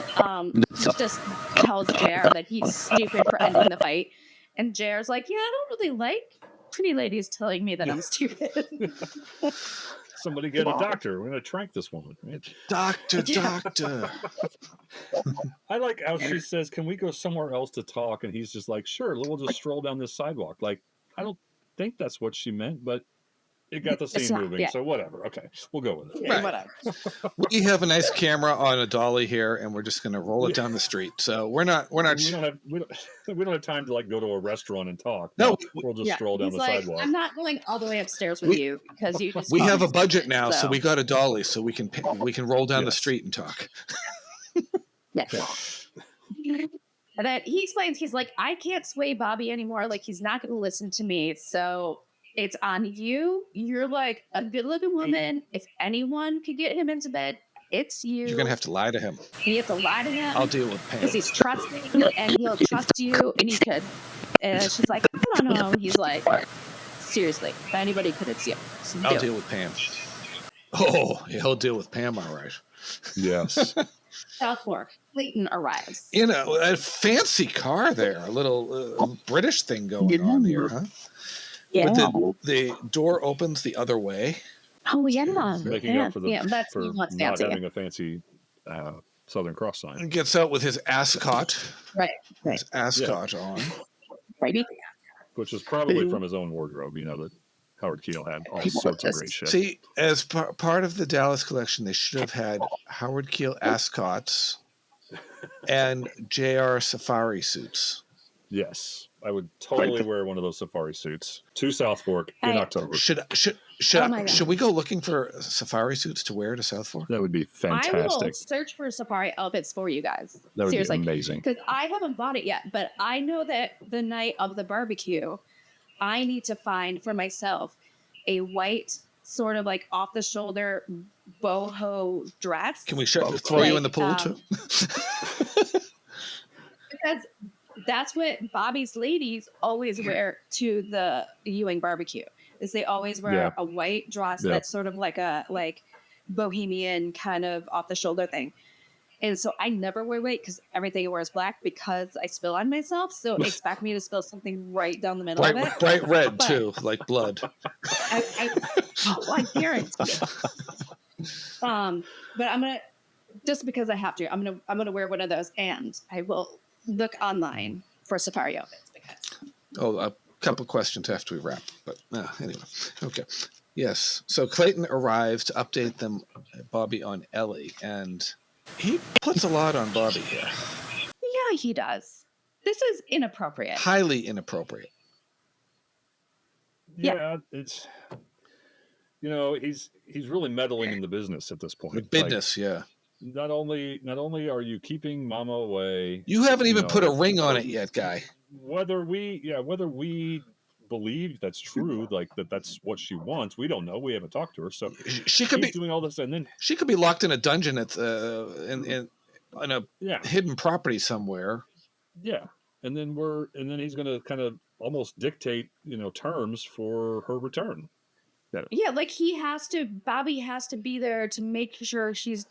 [SPEAKER 3] just tells JR that he's stupid for ending the fight, and JR's like, "Yeah, I don't really like pretty ladies telling me that I'm stupid."
[SPEAKER 4] Somebody get a doctor. We're going to trank this woman. Right?
[SPEAKER 5] Doctor.
[SPEAKER 4] I like how she says, "Can we go somewhere else to talk?" And he's just like, "Sure, we'll just stroll down this sidewalk." Like, I don't think that's what she meant, but it got the scene moving, so whatever. Okay, we'll go with it.
[SPEAKER 5] Right.
[SPEAKER 3] Whatever.
[SPEAKER 5] We have a nice camera on a dolly here, and we're just going to roll it down the street. So we're not.
[SPEAKER 4] We don't have time to like go to a restaurant and talk.
[SPEAKER 5] No,
[SPEAKER 4] we'll just stroll down the sidewalk.
[SPEAKER 3] I'm not going all the way upstairs with you because you just.
[SPEAKER 5] We have a budget now, so we got a dolly, so we can roll down the street and talk.
[SPEAKER 3] Yes. And then he explains, he's like, I can't sway Bobby anymore. Like, he's not going to listen to me. So it's on you. You're like a good-looking woman. If anyone could get him into bed, it's you.
[SPEAKER 5] You're going to have to lie to him.
[SPEAKER 3] You have to lie to him.
[SPEAKER 5] I'll deal with Pam.
[SPEAKER 3] Because he's trusting and he'll trust you and he could. And she's like, I don't know. He's like, seriously, if anybody could, it's you. So
[SPEAKER 5] I'll deal with Pam. Oh, he'll deal with Pam, all right.
[SPEAKER 4] Yes.
[SPEAKER 3] Southfork. Clayton arrives.
[SPEAKER 5] You know, a fancy car there. A little British thing going on here, huh?
[SPEAKER 3] Yeah.
[SPEAKER 5] But the door opens the other way.
[SPEAKER 3] Oh, yeah.
[SPEAKER 4] Making up for
[SPEAKER 3] that's
[SPEAKER 4] not having a fancy Southern Cross sign.
[SPEAKER 5] And gets out with his ascot.
[SPEAKER 3] Right.
[SPEAKER 5] His ascot on.
[SPEAKER 3] Right.
[SPEAKER 4] Which is probably from his own wardrobe, that Howard Keel had all sorts of great shit.
[SPEAKER 5] See, as part of the Dallas collection, they should have had Howard Keel ascots and JR safari suits.
[SPEAKER 4] Yes. I would totally wear one of those safari suits to Southfork in October.
[SPEAKER 5] Should we go looking for safari suits to wear to Southfork?
[SPEAKER 4] That would be fantastic.
[SPEAKER 3] I will search for safari outfits for you guys.
[SPEAKER 4] That would
[SPEAKER 3] Seriously.
[SPEAKER 4] be amazing.
[SPEAKER 3] Because I haven't bought it yet, but I know that the night of the barbecue, I need to find for myself a white sort of like off the shoulder boho dress.
[SPEAKER 5] Can we throw you in the pool too?
[SPEAKER 3] Because that's what Bobby's ladies always wear to the Ewing barbecue. Is they always wear a white dress that's sort of like a bohemian kind of off the shoulder thing. And so I never wear white because everything I wear is black because I spill on myself. So expect me to spill something right down the middle of it.
[SPEAKER 5] Bright red too, like blood.
[SPEAKER 3] I guarantee it. But I'm gonna, just because I have to, I'm gonna wear one of those, and I will look online for safari outfits because.
[SPEAKER 5] A couple of questions after we wrap, but anyway, okay. Yes, so Clayton arrives to update them, Bobby, on Ellie, and he puts a lot on Bobby here.
[SPEAKER 3] Yeah, he does. This is inappropriate.
[SPEAKER 5] Highly inappropriate.
[SPEAKER 4] Yeah, it's he's really meddling in the business at this point.
[SPEAKER 5] The business, yeah.
[SPEAKER 4] Not only are you keeping Mama away,
[SPEAKER 5] you haven't even put a ring on it yet, guy.
[SPEAKER 4] Whether we believe that's true, like that's what she wants, we don't know. We haven't talked to her, so
[SPEAKER 5] she could be
[SPEAKER 4] doing all this, and then
[SPEAKER 5] she could be locked in a dungeon at in a hidden property somewhere.
[SPEAKER 4] Yeah, and then he's going to kind of almost dictate, terms for her return.
[SPEAKER 3] Yeah, like Bobby has to be there to make sure she's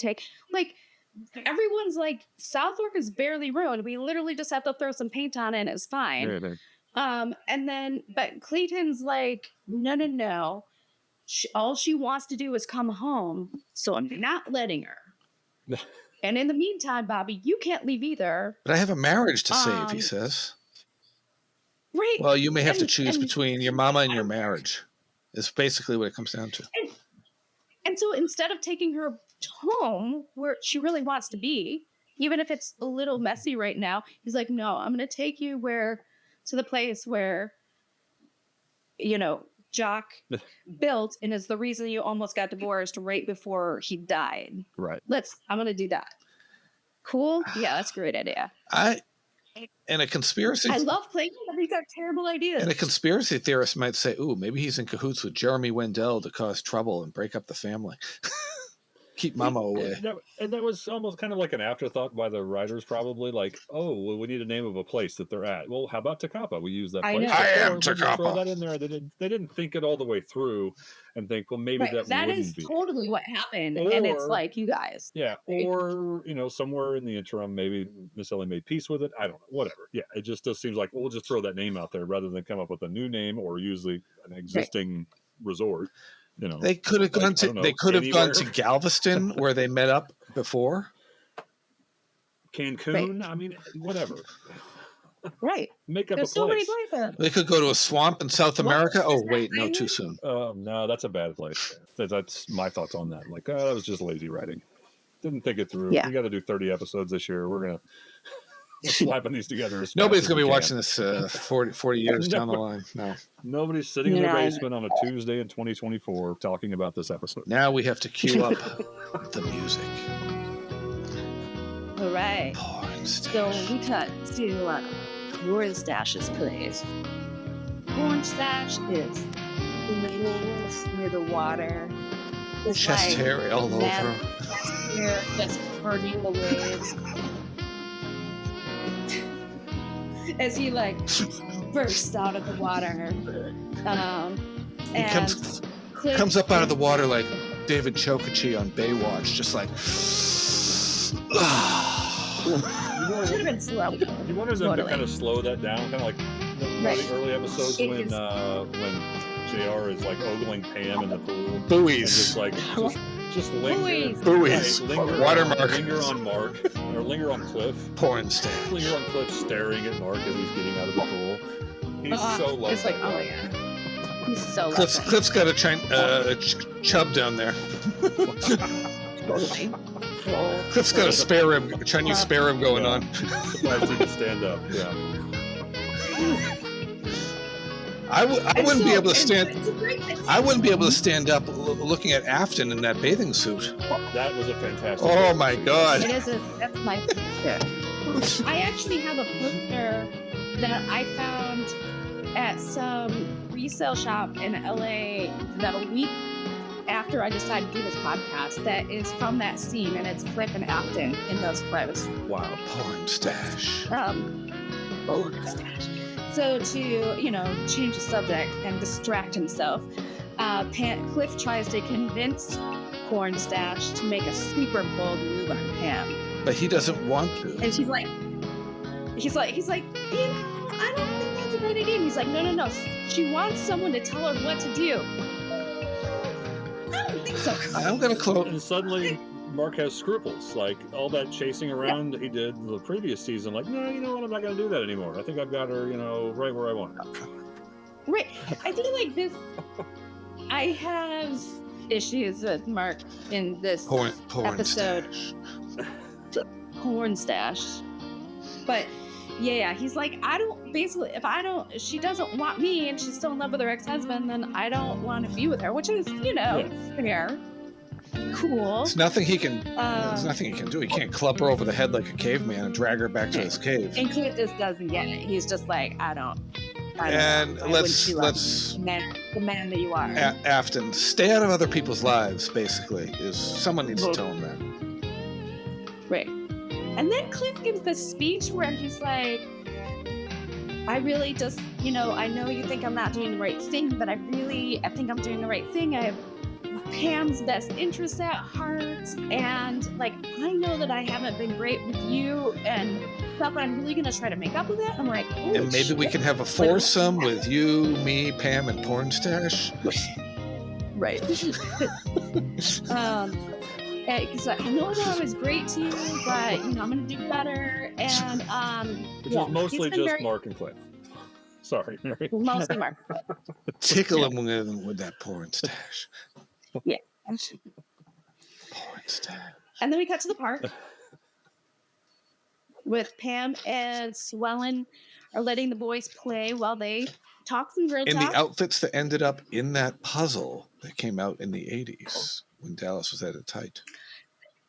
[SPEAKER 3] everyone's like, Southfork is barely ruined. We literally just have to throw some paint on it and it's fine. But Clayton's like, no. All she wants to do is come home, so I'm not letting her. And in the meantime, Bobby, you can't leave either.
[SPEAKER 5] But I have a marriage to save, he says.
[SPEAKER 3] Right.
[SPEAKER 5] Well, you may have to choose between your mama and your marriage. Is basically what it comes down to.
[SPEAKER 3] And so instead of taking her home where she really wants to be, even if it's a little messy right now, he's like, no, I'm going to take you to the place where, Jock built and is the reason you almost got divorced right before he died.
[SPEAKER 4] Right.
[SPEAKER 3] I'm going to do that. Cool. Yeah, that's a great idea.
[SPEAKER 5] And a conspiracy.
[SPEAKER 3] I love Clayton, but he's got terrible ideas.
[SPEAKER 5] And a conspiracy theorist might say, "Ooh, maybe he's in cahoots with Jeremy Wendell to cause trouble and break up the family, keep Mama away."
[SPEAKER 4] And that was almost kind of like an afterthought by the writers, probably. Like, oh, well, we need a name of a place that they're at. Well, how about Takapa? We use that place.
[SPEAKER 5] I am
[SPEAKER 4] We'll just throw
[SPEAKER 5] Takapa.
[SPEAKER 4] that in there. They didn't think it all the way through and think, well, maybe that wouldn't
[SPEAKER 3] is
[SPEAKER 4] be.
[SPEAKER 3] Totally what happened. And it's like, you guys.
[SPEAKER 4] Yeah. Or, somewhere in the interim, maybe Miss Ellie made peace with it. I don't know. Whatever. Yeah. It just seems like, well, we'll just throw that name out there rather than come up with a new name or usually an existing resort.
[SPEAKER 5] They could have gone to
[SPEAKER 4] anywhere.
[SPEAKER 5] Galveston where they met up before.
[SPEAKER 4] Cancun. I mean, whatever.
[SPEAKER 3] Right.
[SPEAKER 4] Make up
[SPEAKER 3] There's
[SPEAKER 4] a
[SPEAKER 3] so many
[SPEAKER 4] place.
[SPEAKER 3] places.
[SPEAKER 5] They could go to a swamp in South America. Oh wait, no, too soon.
[SPEAKER 4] No, that's a bad place. That's my thoughts on that. Like, that was just lazy writing. Didn't think it through.
[SPEAKER 3] Yeah.
[SPEAKER 4] We got to do 30 episodes this year. We're gonna slapping these together.
[SPEAKER 5] Nobody's going to be watching this 40 years down the line. No.
[SPEAKER 4] Nobody's sitting in their basement on a Tuesday in 2024 talking about this episode.
[SPEAKER 5] Now we have to cue up the music.
[SPEAKER 3] All right.
[SPEAKER 5] Porn
[SPEAKER 3] So
[SPEAKER 5] stash.
[SPEAKER 3] we cut to Porn Stash's place. Porn Stash is in the woods near the water. It's
[SPEAKER 5] Chest hair all over.
[SPEAKER 3] Chest hair just hurting the waves. As he bursts out of the water.
[SPEAKER 5] He comes up out of the water like David Chokichi on Baywatch, just like.
[SPEAKER 3] Should have been slow.
[SPEAKER 4] You wanted them to kind of slow that down, kind of like the early episodes when JR is like ogling Pam in the pool.
[SPEAKER 5] Buoys.
[SPEAKER 4] And just linger.
[SPEAKER 5] Buoys. Watermark.
[SPEAKER 4] Linger on Mark. Or linger on Cliff.
[SPEAKER 5] Porn stash.
[SPEAKER 4] Linger on Cliff staring at Mark as he's getting out of the pool. He's so low.
[SPEAKER 3] It's like, oh my god. He's so low.
[SPEAKER 5] Cliff's got a chub down there.
[SPEAKER 3] Totally.
[SPEAKER 5] Cliff's got a spare rib, Chinese spare rib going on.
[SPEAKER 4] Surprised he could stand up. Yeah.
[SPEAKER 5] I wouldn't be able to stand. I wouldn't be able to stand up looking at Afton in that bathing suit.
[SPEAKER 4] That was a fantastic.
[SPEAKER 5] Oh my god!
[SPEAKER 3] That's my picture. I actually have a poster that I found at some resale shop in LA about a week after I decided to do this podcast. That is from that scene, and it's Cliff and Afton in those clothes.
[SPEAKER 5] Wow, porn stash.
[SPEAKER 3] Porn stash. So to, change the subject and distract himself, Cliff tries to convince Porn Stash to make a super bold move on Pam.
[SPEAKER 5] But he doesn't want to.
[SPEAKER 3] And he's like, I don't think that's a great idea. And he's like, no. She wants someone to tell her what to do. I don't think so.
[SPEAKER 5] I'm going to close.
[SPEAKER 4] And suddenly, Mark has scruples. Like, all that chasing around that he did the previous season, like, no, you know what, I'm not going to do that anymore. I think I've got her, right where I want her.
[SPEAKER 3] Right. I think like this, I have issues with Mark in this
[SPEAKER 5] porn
[SPEAKER 3] episode.
[SPEAKER 5] Stash.
[SPEAKER 3] Porn stash. But yeah, he's like, if she doesn't want me and she's still in love with her ex-husband, then I don't want to be with her, which is, fair. Cool.
[SPEAKER 5] There's nothing he can. There's nothing he can do. He can't club her over the head like a caveman and drag her back to his cave.
[SPEAKER 3] And Cliff just doesn't get it. He's just like, I don't.
[SPEAKER 5] And let's
[SPEAKER 3] the man that you are.
[SPEAKER 5] Afton, stay out of other people's lives. Basically, someone needs to tell him that.
[SPEAKER 3] Right. And then Cliff gives this speech where he's like, I really just, I know you think I'm not doing the right thing, but I think I'm doing the right thing. I have Pam's best interests at heart, and I know that I haven't been great with you and stuff, but I'm really gonna try to make up with it. I'm like,
[SPEAKER 5] and maybe we can have a foursome with you, me, Pam, and Porn Stash.
[SPEAKER 3] Right. And he's like, I know that I was great to you, but I'm gonna do better. And
[SPEAKER 4] which is mostly just Mark and Cliff. Sorry, Mary.
[SPEAKER 3] Mostly Mark.
[SPEAKER 5] Tickle him with that Porn Stash.
[SPEAKER 3] Yeah. And then we cut to the park with Pam and Swellen are letting the boys play while they talk some real
[SPEAKER 5] In
[SPEAKER 3] talk.
[SPEAKER 5] the outfits that ended up in that puzzle that came out in the 80s when Dallas was at its height.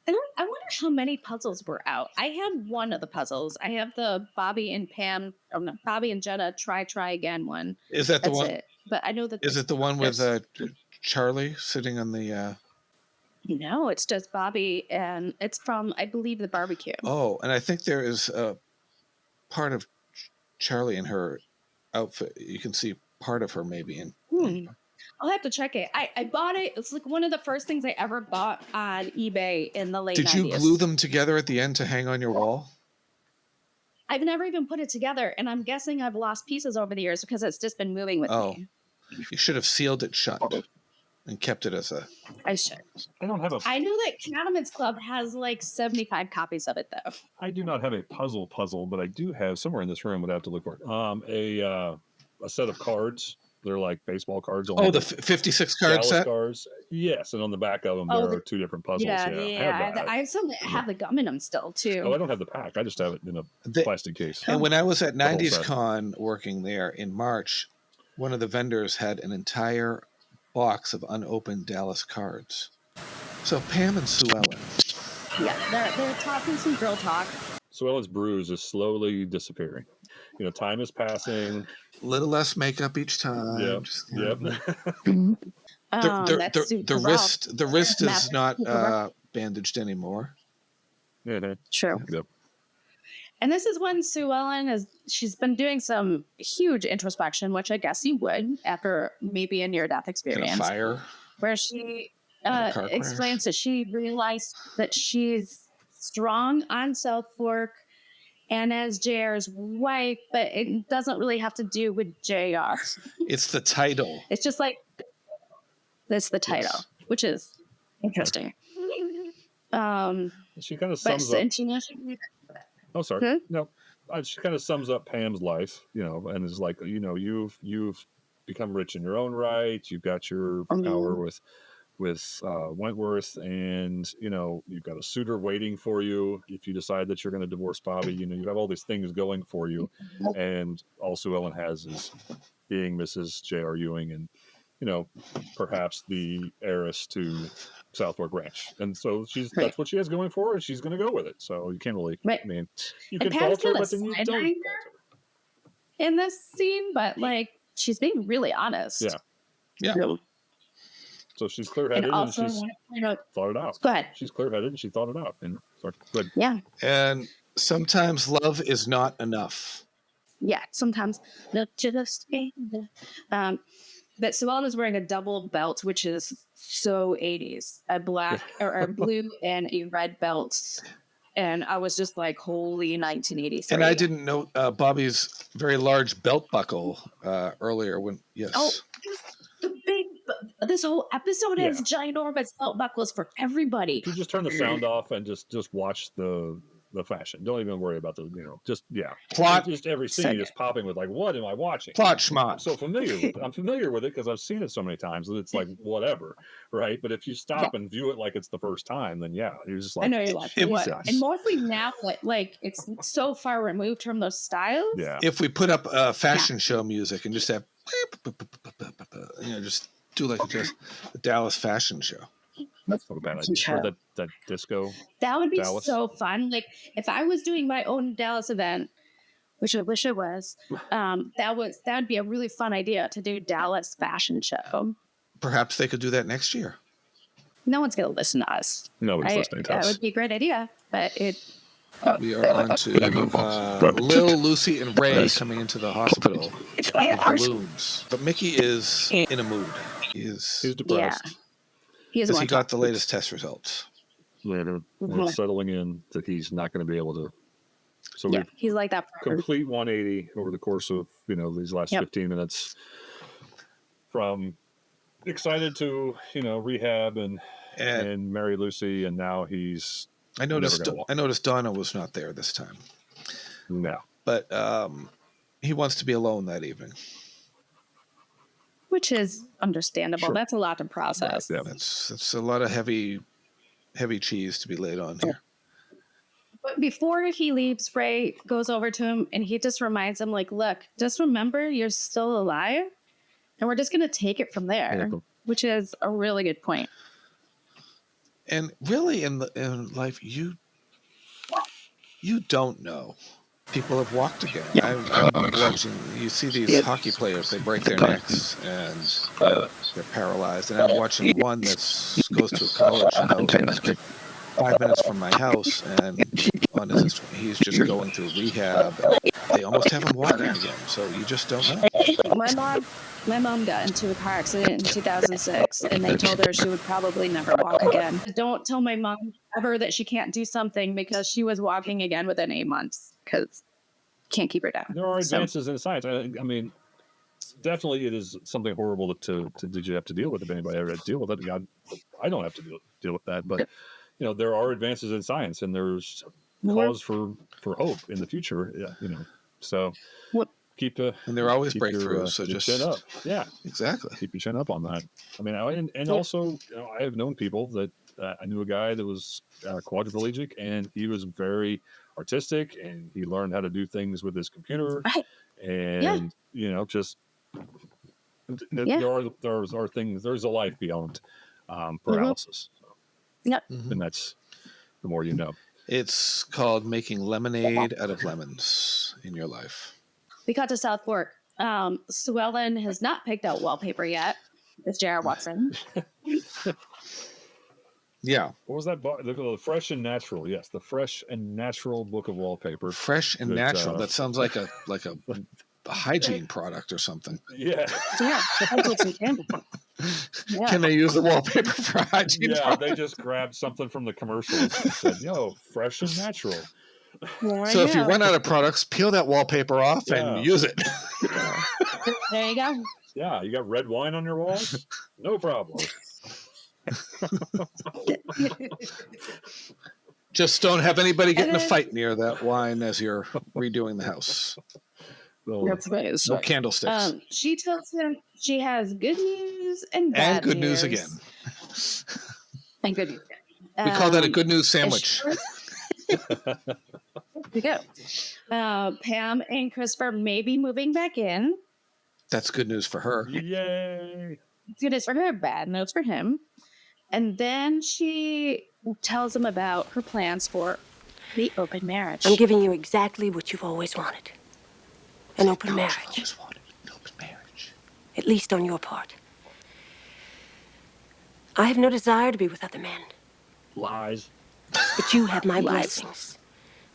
[SPEAKER 3] I wonder how many puzzles were out. I had one of the puzzles. I have the Bobby and Jenna try again one.
[SPEAKER 5] Is that the
[SPEAKER 3] That's
[SPEAKER 5] one?
[SPEAKER 3] it. But I know that
[SPEAKER 5] Is it the one with Charlie sitting on the?
[SPEAKER 3] No, it's just Bobby, and it's from, I believe, the barbecue.
[SPEAKER 5] Oh, and I think there is a part of Charlie in her outfit. You can see part of her maybe in.
[SPEAKER 3] I'll have to check it. I bought it. It's like one of the first things I ever bought on eBay in the late 90s.
[SPEAKER 5] Did you glue them together at the end to hang on your wall?
[SPEAKER 3] I've never even put it together, and I'm guessing I've lost pieces over the years because it's just been moving with me.
[SPEAKER 5] You should have sealed it shut and kept it as a...
[SPEAKER 3] I should.
[SPEAKER 4] I don't have a...
[SPEAKER 3] I know that Katherman's Club has like 75 copies of it, though.
[SPEAKER 4] I do not have a puzzle, but I do have, somewhere in this room, would have to look for it, a set of cards. They're like baseball cards.
[SPEAKER 5] Oh, the 56 card set?
[SPEAKER 4] Cards. Yes, and on the back of them, there are two different puzzles.
[SPEAKER 3] Yeah. I have some that have the gum in them still, too.
[SPEAKER 4] Oh, I don't have the pack. I just have it in a plastic case.
[SPEAKER 5] And when I was at 90s Con working there in March, one of the vendors had an entire box of unopened Dallas cards. So Pam and Sue Ellen.
[SPEAKER 3] Yeah, they're talking some girl talk.
[SPEAKER 4] Sue Ellen's bruise is slowly disappearing. You know, time is passing.
[SPEAKER 5] A little less makeup each time.
[SPEAKER 4] Yep.
[SPEAKER 5] The wrist is not bandaged anymore.
[SPEAKER 4] Yeah.
[SPEAKER 3] True.
[SPEAKER 4] Yep.
[SPEAKER 3] And this is when Sue Ellen she's been doing some huge introspection, which I guess you would after maybe a near-death experience.
[SPEAKER 5] In a fire.
[SPEAKER 3] Where she explains that she realized that she's strong on Southfork and as JR's wife, but it doesn't really have to do with JR.
[SPEAKER 5] It's the title.
[SPEAKER 3] It's just like, that's the title, which is interesting.
[SPEAKER 4] She kind of sums up. Oh, sorry.
[SPEAKER 3] Hmm?
[SPEAKER 4] No, she kind of sums up Pam's life, you know, and is like, you know, you've become rich in your own right. You've got your power with Wentworth, and you know, you've got a suitor waiting for you if you decide that you're going to divorce Bobby. You know, you have all these things going for you, and all Sue Ellen has is being Mrs. J.R. Ewing, and you know, perhaps the heiress to Southfork Ranch, and so that's what she has going for her, and she's going to go with it. So you can't really, I mean, you can falter, but then you don't falter
[SPEAKER 3] in this scene, but like she's being really honest.
[SPEAKER 5] Yeah.
[SPEAKER 4] So she's clear-headed and she's thought it out.
[SPEAKER 3] Go ahead.
[SPEAKER 4] She's clear-headed and she thought it out. And sorry, go ahead.
[SPEAKER 3] Yeah.
[SPEAKER 5] And sometimes love is not enough.
[SPEAKER 3] Yeah, sometimes not just but Sue Ellen is wearing a double belt, which is so 80s. A black or a blue and a red belt. And I was just like, holy 1983.
[SPEAKER 5] And I didn't note Bobby's very large belt buckle earlier when, yes.
[SPEAKER 3] Oh, this whole episode has ginormous belt buckles for everybody.
[SPEAKER 4] You just turn the sound off and just watch the fashion. Don't even worry about
[SPEAKER 5] plot.
[SPEAKER 4] Just every scene is popping with like, what am I watching?
[SPEAKER 5] Plot schmott.
[SPEAKER 4] I'm so familiar with it. I'm familiar with it because I've seen it so many times that it's like whatever, right? But if you stop and view it like it's the first time, then you're just like,
[SPEAKER 3] I know you're watching what, and mostly now, like it's so far removed from those styles.
[SPEAKER 4] Yeah.
[SPEAKER 5] If we put up a fashion show music and just have, just do like just the Dallas fashion show.
[SPEAKER 4] That's not a bad idea. Or that disco.
[SPEAKER 3] That would be
[SPEAKER 4] Dallas.
[SPEAKER 3] So fun. Like if I was doing my own Dallas event, which I wish I was, that would be a really fun idea to do Dallas fashion show.
[SPEAKER 5] Perhaps they could do that next year.
[SPEAKER 3] No one's going to listen to us.
[SPEAKER 4] Nobody's listening to us.
[SPEAKER 3] That would be a great idea, but it.
[SPEAKER 5] We are on to Lil, Lucy, and Ray coming into the hospital with balloons. But Mickey is in a mood. He's
[SPEAKER 4] depressed.
[SPEAKER 3] Yeah.
[SPEAKER 5] Because he got the latest test results.
[SPEAKER 4] Later, it's settling in that he's not going to be able to. So
[SPEAKER 3] he's like that.
[SPEAKER 4] Complete 180 over the course of these last 15 minutes. From excited to rehab and marry Lucy, and now he's.
[SPEAKER 5] I noticed Donna was not there this time.
[SPEAKER 4] No,
[SPEAKER 5] but he wants to be alone that evening.
[SPEAKER 3] which is understandable.
[SPEAKER 4] Sure.
[SPEAKER 3] That's a lot to process.
[SPEAKER 4] Yeah.
[SPEAKER 5] It's a lot of heavy cheese to be laid on here.
[SPEAKER 3] But before he leaves, Ray goes over to him and he just reminds him, like, look, just remember you're still alive and we're just going to take it from there, which is a really good point.
[SPEAKER 5] And really in life, you don't know. People have walked again. I'm watching, you see these hockey players, they break their necks and they're paralyzed. And I'm watching one that goes to a college, 5 minutes from my house, and he's just going through rehab. They almost have him walking again, so you just don't know.
[SPEAKER 3] My mom got into a car accident in 2006, and they told her she would probably never walk again. Don't tell my mom ever that she can't do something because she was walking again within 8 months, because can't keep her down.
[SPEAKER 4] There are advances in science. I mean, definitely it is something horrible to did you have to deal with if anybody ever had to deal with it. God, I don't have to deal with that, but there are advances in science, and there's cause for hope in the future. Yeah, so keep
[SPEAKER 5] and there are always breakthroughs. So just
[SPEAKER 4] chin up. Yeah,
[SPEAKER 5] exactly.
[SPEAKER 4] Keep your chin up on that. I mean, and also, I have known people that I knew a guy that was quadriplegic, and he was very artistic, and he learned how to do things with his computer, and just there are things. There's a life beyond paralysis.
[SPEAKER 3] Yep.
[SPEAKER 4] And that's the more you know.
[SPEAKER 5] It's called making lemonade out of lemons in your life.
[SPEAKER 3] We got to Southfork. Sue Ellen has not picked out wallpaper yet. It's J.R. Watson.
[SPEAKER 5] Yeah.
[SPEAKER 4] What was that? The Fresh and Natural. Yes, the Fresh and Natural book of wallpaper.
[SPEAKER 5] Fresh and natural. That sounds like a hygiene product or something.
[SPEAKER 4] Yeah.
[SPEAKER 3] Yeah. That's what it can. Yeah.
[SPEAKER 5] Can they use the wallpaper for hygiene?
[SPEAKER 4] Yeah, they just grabbed something from the commercials and said, fresh and natural.
[SPEAKER 5] So if you run out of products, peel that wallpaper off and use it.
[SPEAKER 3] Yeah. There you go.
[SPEAKER 4] Yeah, you got red wine on your walls? No problem.
[SPEAKER 5] Just don't have anybody get in a fight near that wine as you're redoing the house.
[SPEAKER 3] That's right.
[SPEAKER 5] No candlesticks.
[SPEAKER 3] She tells him she has good news and bad
[SPEAKER 5] and good news again.
[SPEAKER 3] And good news again.
[SPEAKER 5] We call that a good news sandwich.
[SPEAKER 3] There we go. Pam and Christopher may be moving back in.
[SPEAKER 5] That's good news for her.
[SPEAKER 4] Yay!
[SPEAKER 3] Good news for her, bad news for him. And then she tells him about her plans for the open marriage.
[SPEAKER 7] I'm giving you exactly what you've always wanted. An open marriage. At least on your part. I have no desire to be with other men.
[SPEAKER 4] Lies.
[SPEAKER 7] But you have my blessings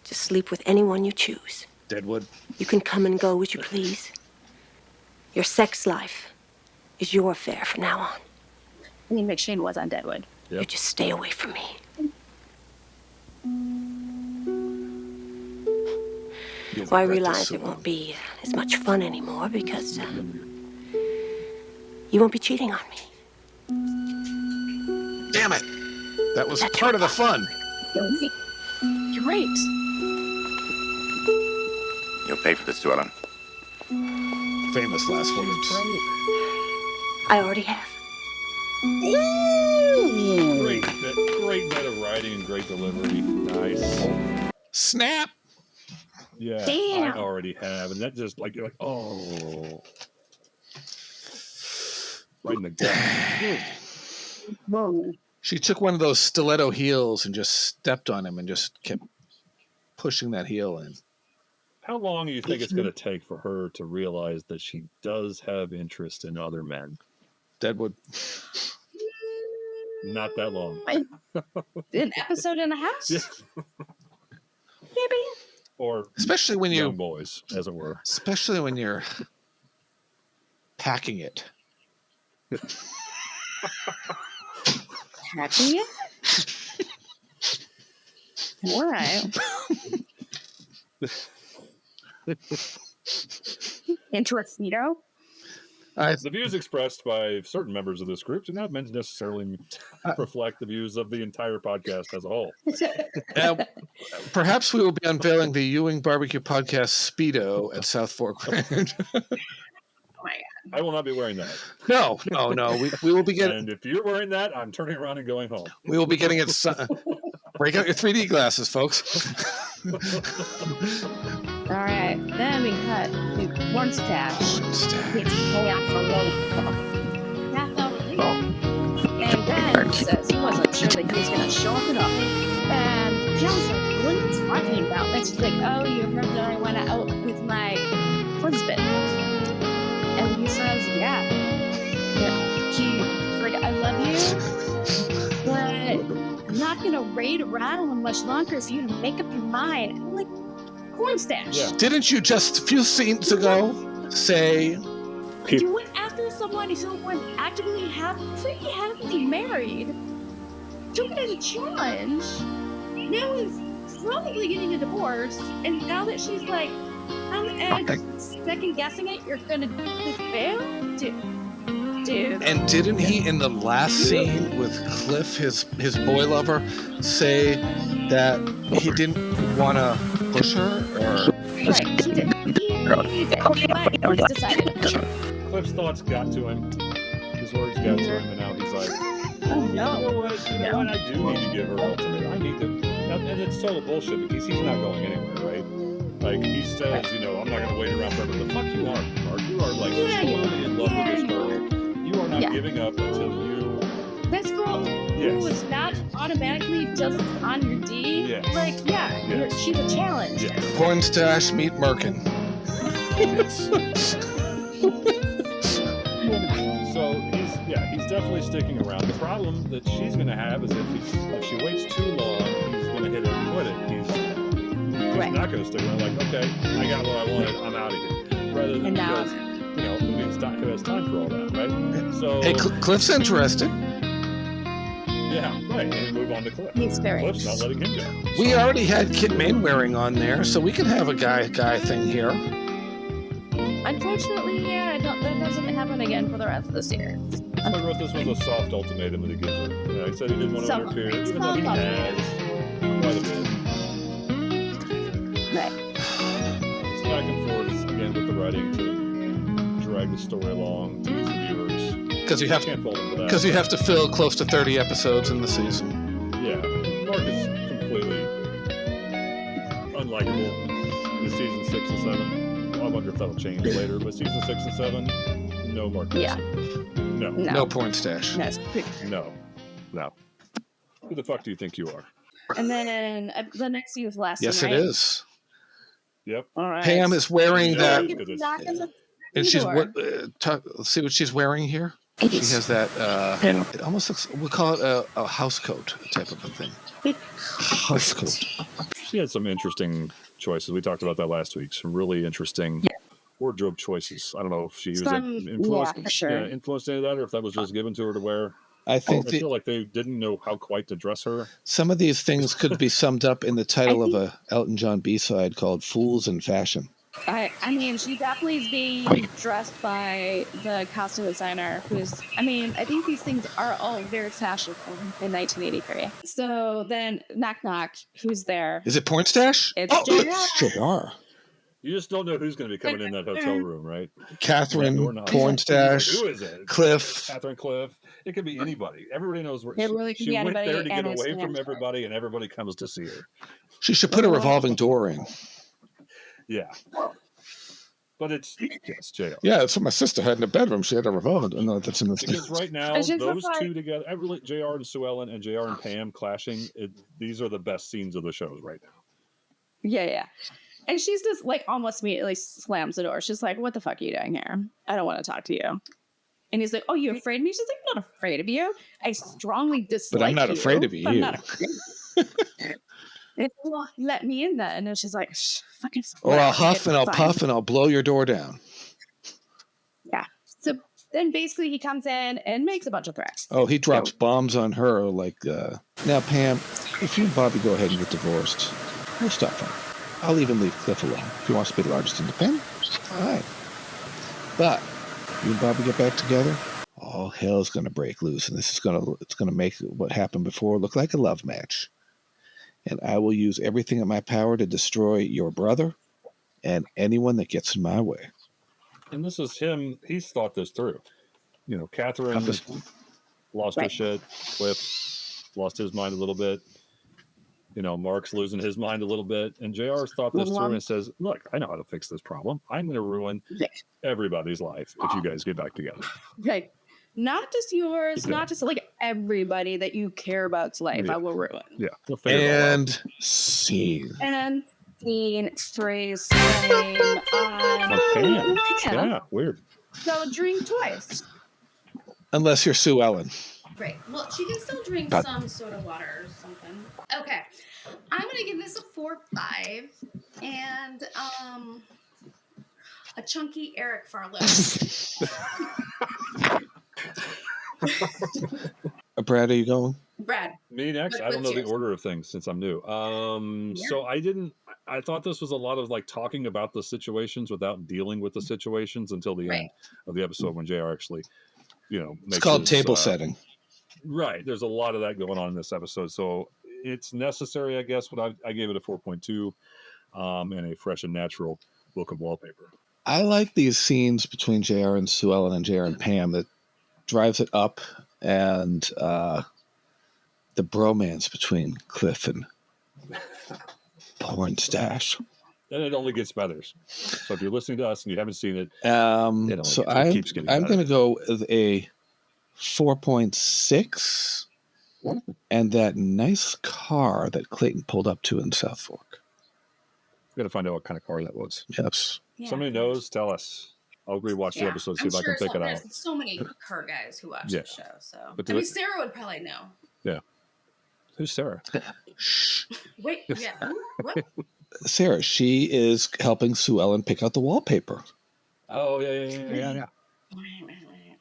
[SPEAKER 7] to sleep with anyone you choose.
[SPEAKER 5] Deadwood.
[SPEAKER 7] You can come and go as you please. Your sex life is your affair from now on.
[SPEAKER 3] I mean, McShane was on Deadwood.
[SPEAKER 7] Yep. You just stay away from me. Well, I realize it won't be as much fun anymore because you won't be cheating on me.
[SPEAKER 5] Damn it! That was part of the fun.
[SPEAKER 3] You're right.
[SPEAKER 8] You'll pay for this, Sue Ellen.
[SPEAKER 5] Famous last words.
[SPEAKER 7] I already have.
[SPEAKER 4] Great bit of writing and great delivery. Nice.
[SPEAKER 5] Snap.
[SPEAKER 4] Yeah,
[SPEAKER 3] damn.
[SPEAKER 4] I already have, and that just you're like, oh, right in the gut.
[SPEAKER 3] Whoa.
[SPEAKER 5] She took one of those stiletto heels and just stepped on him and just kept pushing that heel in.
[SPEAKER 4] How long do you think it's going to take for her to realize that she does have interest in other men?
[SPEAKER 5] Deadwood.
[SPEAKER 4] Not that long.
[SPEAKER 3] An episode and a half? Maybe.
[SPEAKER 4] Or
[SPEAKER 5] especially when
[SPEAKER 4] young boys, as it were.
[SPEAKER 5] Especially when you're packing it.
[SPEAKER 3] Packing it? All right. Interesting.
[SPEAKER 4] The views expressed by certain members of this group do not necessarily reflect the views of the entire podcast as a whole.
[SPEAKER 5] Perhaps we will be unveiling the Ewing Barbecue Podcast Speedo at Southfork.
[SPEAKER 3] Oh my God.
[SPEAKER 4] I will not be wearing that.
[SPEAKER 5] No. We will be getting.
[SPEAKER 4] And if you're wearing that, I'm turning around and going home.
[SPEAKER 5] We will be getting it. Break out your 3D glasses, folks.
[SPEAKER 3] All right, then we cut the corn stash. It's chaos alone. Half out the And then he says he wasn't sure that he was going to show up at all. And John's like, what are you talking about? And she's like, oh, you heard that I went out with my husband. And he says, yeah. He's like, I love you, but I'm not going to raid around much longer for you to make up your mind. I'm like, corn stash.
[SPEAKER 4] Yeah.
[SPEAKER 5] Didn't you just a few scenes ago say
[SPEAKER 3] You went after someone who was actively pretty happily married. Took it as a challenge. Now he's probably getting a divorce, and now that she's like, second guessing it, you're gonna fail? Dude.
[SPEAKER 5] And didn't he, in the last scene with Cliff, his boy lover, say that he didn't want to push her? Or
[SPEAKER 3] Right, he did. But he's decided to push her.
[SPEAKER 4] Cliff's thoughts got to him. His words got to him, and now he's like,
[SPEAKER 3] Oh
[SPEAKER 4] you
[SPEAKER 3] no.
[SPEAKER 4] know what? I do need to give her ultimate. I need to. And it's total bullshit because he's not going anywhere, right? Like, he says, I'm not going to wait around forever. The fuck you are, Mark. You are, like, totally in love with this girl. You are not giving up until you...
[SPEAKER 3] This girl who is not automatically just on your D, she's a challenge.
[SPEAKER 4] Yes.
[SPEAKER 5] Porn stash, meet Merkin.
[SPEAKER 4] Yes. So he's definitely sticking around. The problem that she's going to have is if she waits too long, he's going to hit it and quit it. He's not going to stick around. Like, okay, I got what I wanted. I'm out of here. Rather than because who has time for all that, right? So
[SPEAKER 5] Hey, Cliff's interested.
[SPEAKER 4] yeah, right. And move on to Cliff.
[SPEAKER 3] He's very
[SPEAKER 4] Cliff's not letting him go.
[SPEAKER 5] We already had Kit Mainwaring on there, so we can have a guy thing here.
[SPEAKER 3] Unfortunately, that doesn't happen again for the rest of the series.
[SPEAKER 4] So I wrote this was a soft ultimatum that he gives her. Yeah, he said he didn't want to interfere, even though he has quite a bit.
[SPEAKER 3] Right.
[SPEAKER 4] It's back and forth again with the writing to drag the story along, tease the viewers.
[SPEAKER 5] Because you have to fill close to 30 episodes in the season.
[SPEAKER 4] Yeah, Mark is completely unlikable in season 6 and 7. I wonder if that'll change later, but season 6 and 7, no Mark.
[SPEAKER 3] Yeah.
[SPEAKER 5] No porn stash.
[SPEAKER 4] No. Who the fuck do you think you are?
[SPEAKER 3] And then the next scene is last.
[SPEAKER 5] Yes,
[SPEAKER 3] scene,
[SPEAKER 5] it
[SPEAKER 3] right?
[SPEAKER 5] is.
[SPEAKER 3] All right.
[SPEAKER 5] Pam is wearing that. And she's let's see what she's wearing here. She has that. It almost looks. We'll call it a house coat type of a thing. House coat.
[SPEAKER 4] She had some interesting choices. We talked about that last week. Some really interesting wardrobe choices. I don't know if she was influenced any of that, or if that was just given to her to wear.
[SPEAKER 5] I
[SPEAKER 4] feel like they didn't know how quite to dress her.
[SPEAKER 5] Some of these things could be summed up in the title of a Elton John B-side called "Fools in Fashion."
[SPEAKER 3] I mean, she definitely is being dressed by the costume designer who's, I think these things are all very fashionable in 1983. So then, knock, knock, who's there?
[SPEAKER 5] Is it porn stash?
[SPEAKER 3] It's
[SPEAKER 5] JR.
[SPEAKER 4] You just don't know who's going to be coming in that hotel room, right?
[SPEAKER 5] Catherine, porn stash,
[SPEAKER 4] who is it?
[SPEAKER 5] Cliff.
[SPEAKER 4] Catherine, Cliff. It could be anybody. Everybody knows where
[SPEAKER 3] it really could
[SPEAKER 4] she
[SPEAKER 3] be
[SPEAKER 4] went
[SPEAKER 3] anybody,
[SPEAKER 4] there to get
[SPEAKER 3] and
[SPEAKER 4] away from everybody, and everybody comes to see her.
[SPEAKER 5] She should put a revolving door in.
[SPEAKER 4] Yeah. But it's JR.
[SPEAKER 5] Yeah, that's what my sister had in the bedroom. She had a revolving. No, that's in the
[SPEAKER 4] because right now, those two together, JR and Sue Ellen and JR and Pam clashing, these are the best scenes of the shows right now.
[SPEAKER 3] Yeah. And she's just like almost immediately slams the door. She's like, what the fuck are you doing here? I don't want to talk to you. And he's like, oh, you afraid of me? She's like, I'm not afraid of you. I strongly dislike you.
[SPEAKER 5] But I'm not afraid of you.
[SPEAKER 3] I'm not afraid. Well, let me in then. And she's like, fucking.
[SPEAKER 5] Or I'll huff and I'll puff and I'll blow your door down.
[SPEAKER 3] Yeah. So then basically he comes in and makes a bunch of threats.
[SPEAKER 5] Oh, he drops bombs on her like, now, Pam, if you and Bobby go ahead and get divorced, we'll stop him. I'll even leave Cliff alone. If he wants to be the largest independent, all right. But you and Bobby get back together, all hell's going to break loose. And it's going to make what happened before look like a love match. And I will use everything in my power to destroy your brother and anyone that gets in my way.
[SPEAKER 4] And this is him. He's thought this through. You know, Catherine lost her shit. Cliff lost his mind a little bit. You know, Mark's losing his mind a little bit. And JR's thought this through and says, look, I know how to fix this problem. I'm going to ruin everybody's life if you guys get back together.
[SPEAKER 3] Right. Not just yours, not just like everybody that you care about's life. I will ruin.
[SPEAKER 4] Yeah.
[SPEAKER 5] And scene.
[SPEAKER 3] And scene phrase name on
[SPEAKER 4] Pam. Yeah, weird.
[SPEAKER 3] So drink twice.
[SPEAKER 5] Unless you're Sue Ellen.
[SPEAKER 3] Right. Well, she can still drink some soda water or something. Okay. I'm gonna give this a 4.5 and a chunky Eric Farlow.
[SPEAKER 5] Brad, are you going?
[SPEAKER 3] Brad.
[SPEAKER 4] Me next? I don't know the order of things since I'm new. So I thought this was a lot of like talking about the situations without dealing with the situations until the end of the episode when JR actually, you know, makes
[SPEAKER 5] it's called table setting.
[SPEAKER 4] Right. There's a lot of that going on in this episode. So it's necessary, I guess, but I gave it a 4.2 and a fresh and natural look of wallpaper.
[SPEAKER 5] I like these scenes between JR and Sue Ellen and JR and Pam that drives it up, and the bromance between Cliff and Porn Stash.
[SPEAKER 4] And it only gets better. So if you're listening to us and you haven't seen it,
[SPEAKER 5] I'm going to go with a 4.6 and that nice car that Clayton pulled up to in Southfork.
[SPEAKER 4] We've got to find out what kind of car that was.
[SPEAKER 5] Yes.
[SPEAKER 3] Yeah.
[SPEAKER 4] Somebody knows, tell us. I'll rewatch the episode, see if I can pick it out.
[SPEAKER 3] There's so many car guys who watch the show. So
[SPEAKER 4] but
[SPEAKER 3] Sarah would probably know.
[SPEAKER 4] Yeah. Who's Sarah?
[SPEAKER 3] Wait, yeah. What?
[SPEAKER 5] Sarah, she is helping Sue Ellen pick out the wallpaper.
[SPEAKER 4] Oh, yeah.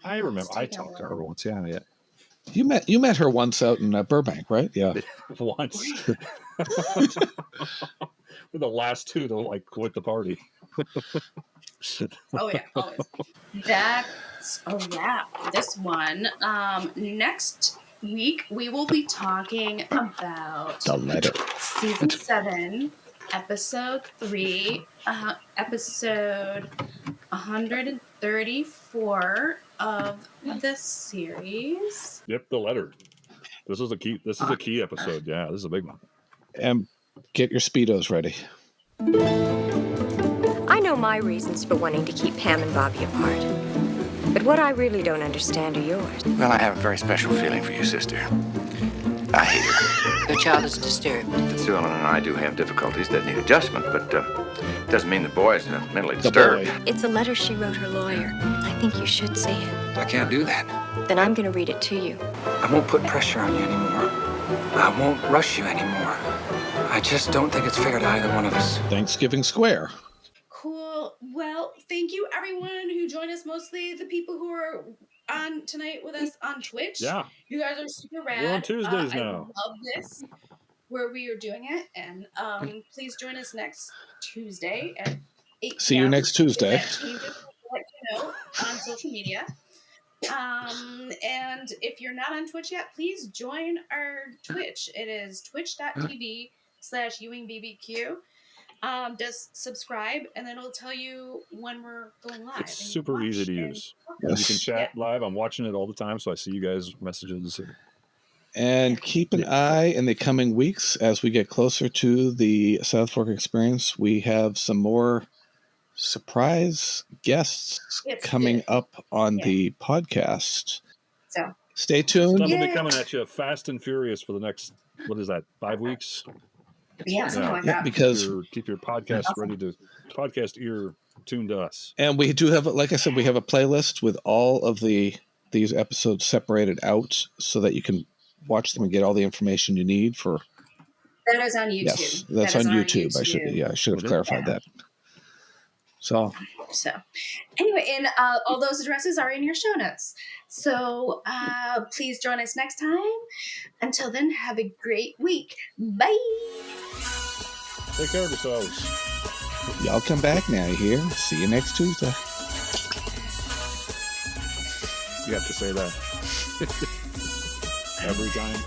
[SPEAKER 4] I remember. I talked to her once. Yeah.
[SPEAKER 5] You met her once out in Burbank, right? Yeah.
[SPEAKER 4] Once. We're the last two to like quit the party.
[SPEAKER 3] Oh yeah, always. This one. Next week we will be talking about
[SPEAKER 5] the letter.
[SPEAKER 3] Season 7, episode 3, episode 134 of the series.
[SPEAKER 4] Yep, the letter. This is a key episode. Yeah, this is a big one.
[SPEAKER 5] And get your Speedos ready.
[SPEAKER 9] I know my reasons for wanting to keep Pam and Bobby apart. But what I really don't understand are yours.
[SPEAKER 8] Well, I have a very special feeling for your sister. I hate her.
[SPEAKER 10] Your child is disturbed.
[SPEAKER 8] That Sue Ellen and I do have difficulties that need adjustment, but it doesn't mean the boy's mentally disturbed.
[SPEAKER 9] It's a letter she wrote her lawyer. I think you should see it.
[SPEAKER 6] I can't do that.
[SPEAKER 9] Then I'm going to read it to you.
[SPEAKER 6] I won't put pressure on you anymore. I won't rush you anymore. I just don't think it's fair to either one of us.
[SPEAKER 5] Thanksgiving Square.
[SPEAKER 3] Cool. Well, thank you everyone who joined us, mostly the people who are on tonight with us on Twitch.
[SPEAKER 4] Yeah.
[SPEAKER 3] You guys are super rad.
[SPEAKER 4] We're on Tuesdays now.
[SPEAKER 3] I love this, where we are doing it. And please join us next Tuesday at 8
[SPEAKER 5] See you next Tuesday.
[SPEAKER 3] Let you know on social media. And if you're not on Twitch yet, please join our Twitch. It is twitch.tv/EwingBBQ. Just subscribe, and then it'll tell you when we're going live.
[SPEAKER 4] It's super easy to use. Yes. You can chat live. I'm watching it all the time, so I see you guys' messages.
[SPEAKER 5] And keep an eye in the coming weeks as we get closer to the Southfork experience. We have some more surprise guests coming up on the podcast.
[SPEAKER 3] So
[SPEAKER 5] stay tuned.
[SPEAKER 4] Stuff will be coming at you fast and furious for the next, 5 weeks?
[SPEAKER 3] Yeah, something like that.
[SPEAKER 5] Because
[SPEAKER 4] keep your podcast ready to podcast ear tuned to us.
[SPEAKER 5] And we do have, like I said, we have a playlist with all of these episodes separated out so that you can watch them and get all the information you need for.
[SPEAKER 3] That is on YouTube.
[SPEAKER 5] Yes, that's on YouTube. I should have clarified that. So
[SPEAKER 3] anyway, and all those addresses are in your show notes. So please join us next time. Until then, have a great week. Bye.
[SPEAKER 4] Take care of yourselves.
[SPEAKER 5] Y'all come back now, you hear? See you next Tuesday.
[SPEAKER 4] You have to say that every time.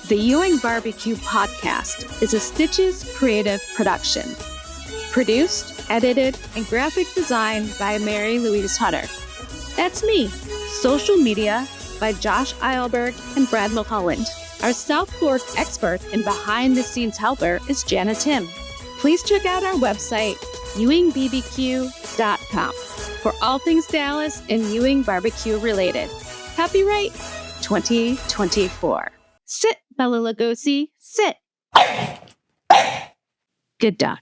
[SPEAKER 11] The Ewing Barbecue Podcast is a Stitches creative production. Produced
[SPEAKER 3] edited, and graphic design by Mary Louise Hutter. That's me. Social media by Josh Eilberg and Brad Mulholland. Our Southfork expert and behind-the-scenes helper is Jana Tim. Please check out our website, ewingbbq.com, for all things Dallas and Ewing barbecue related. Copyright 2024. Sit, Bella Lugosi, sit. Good duck.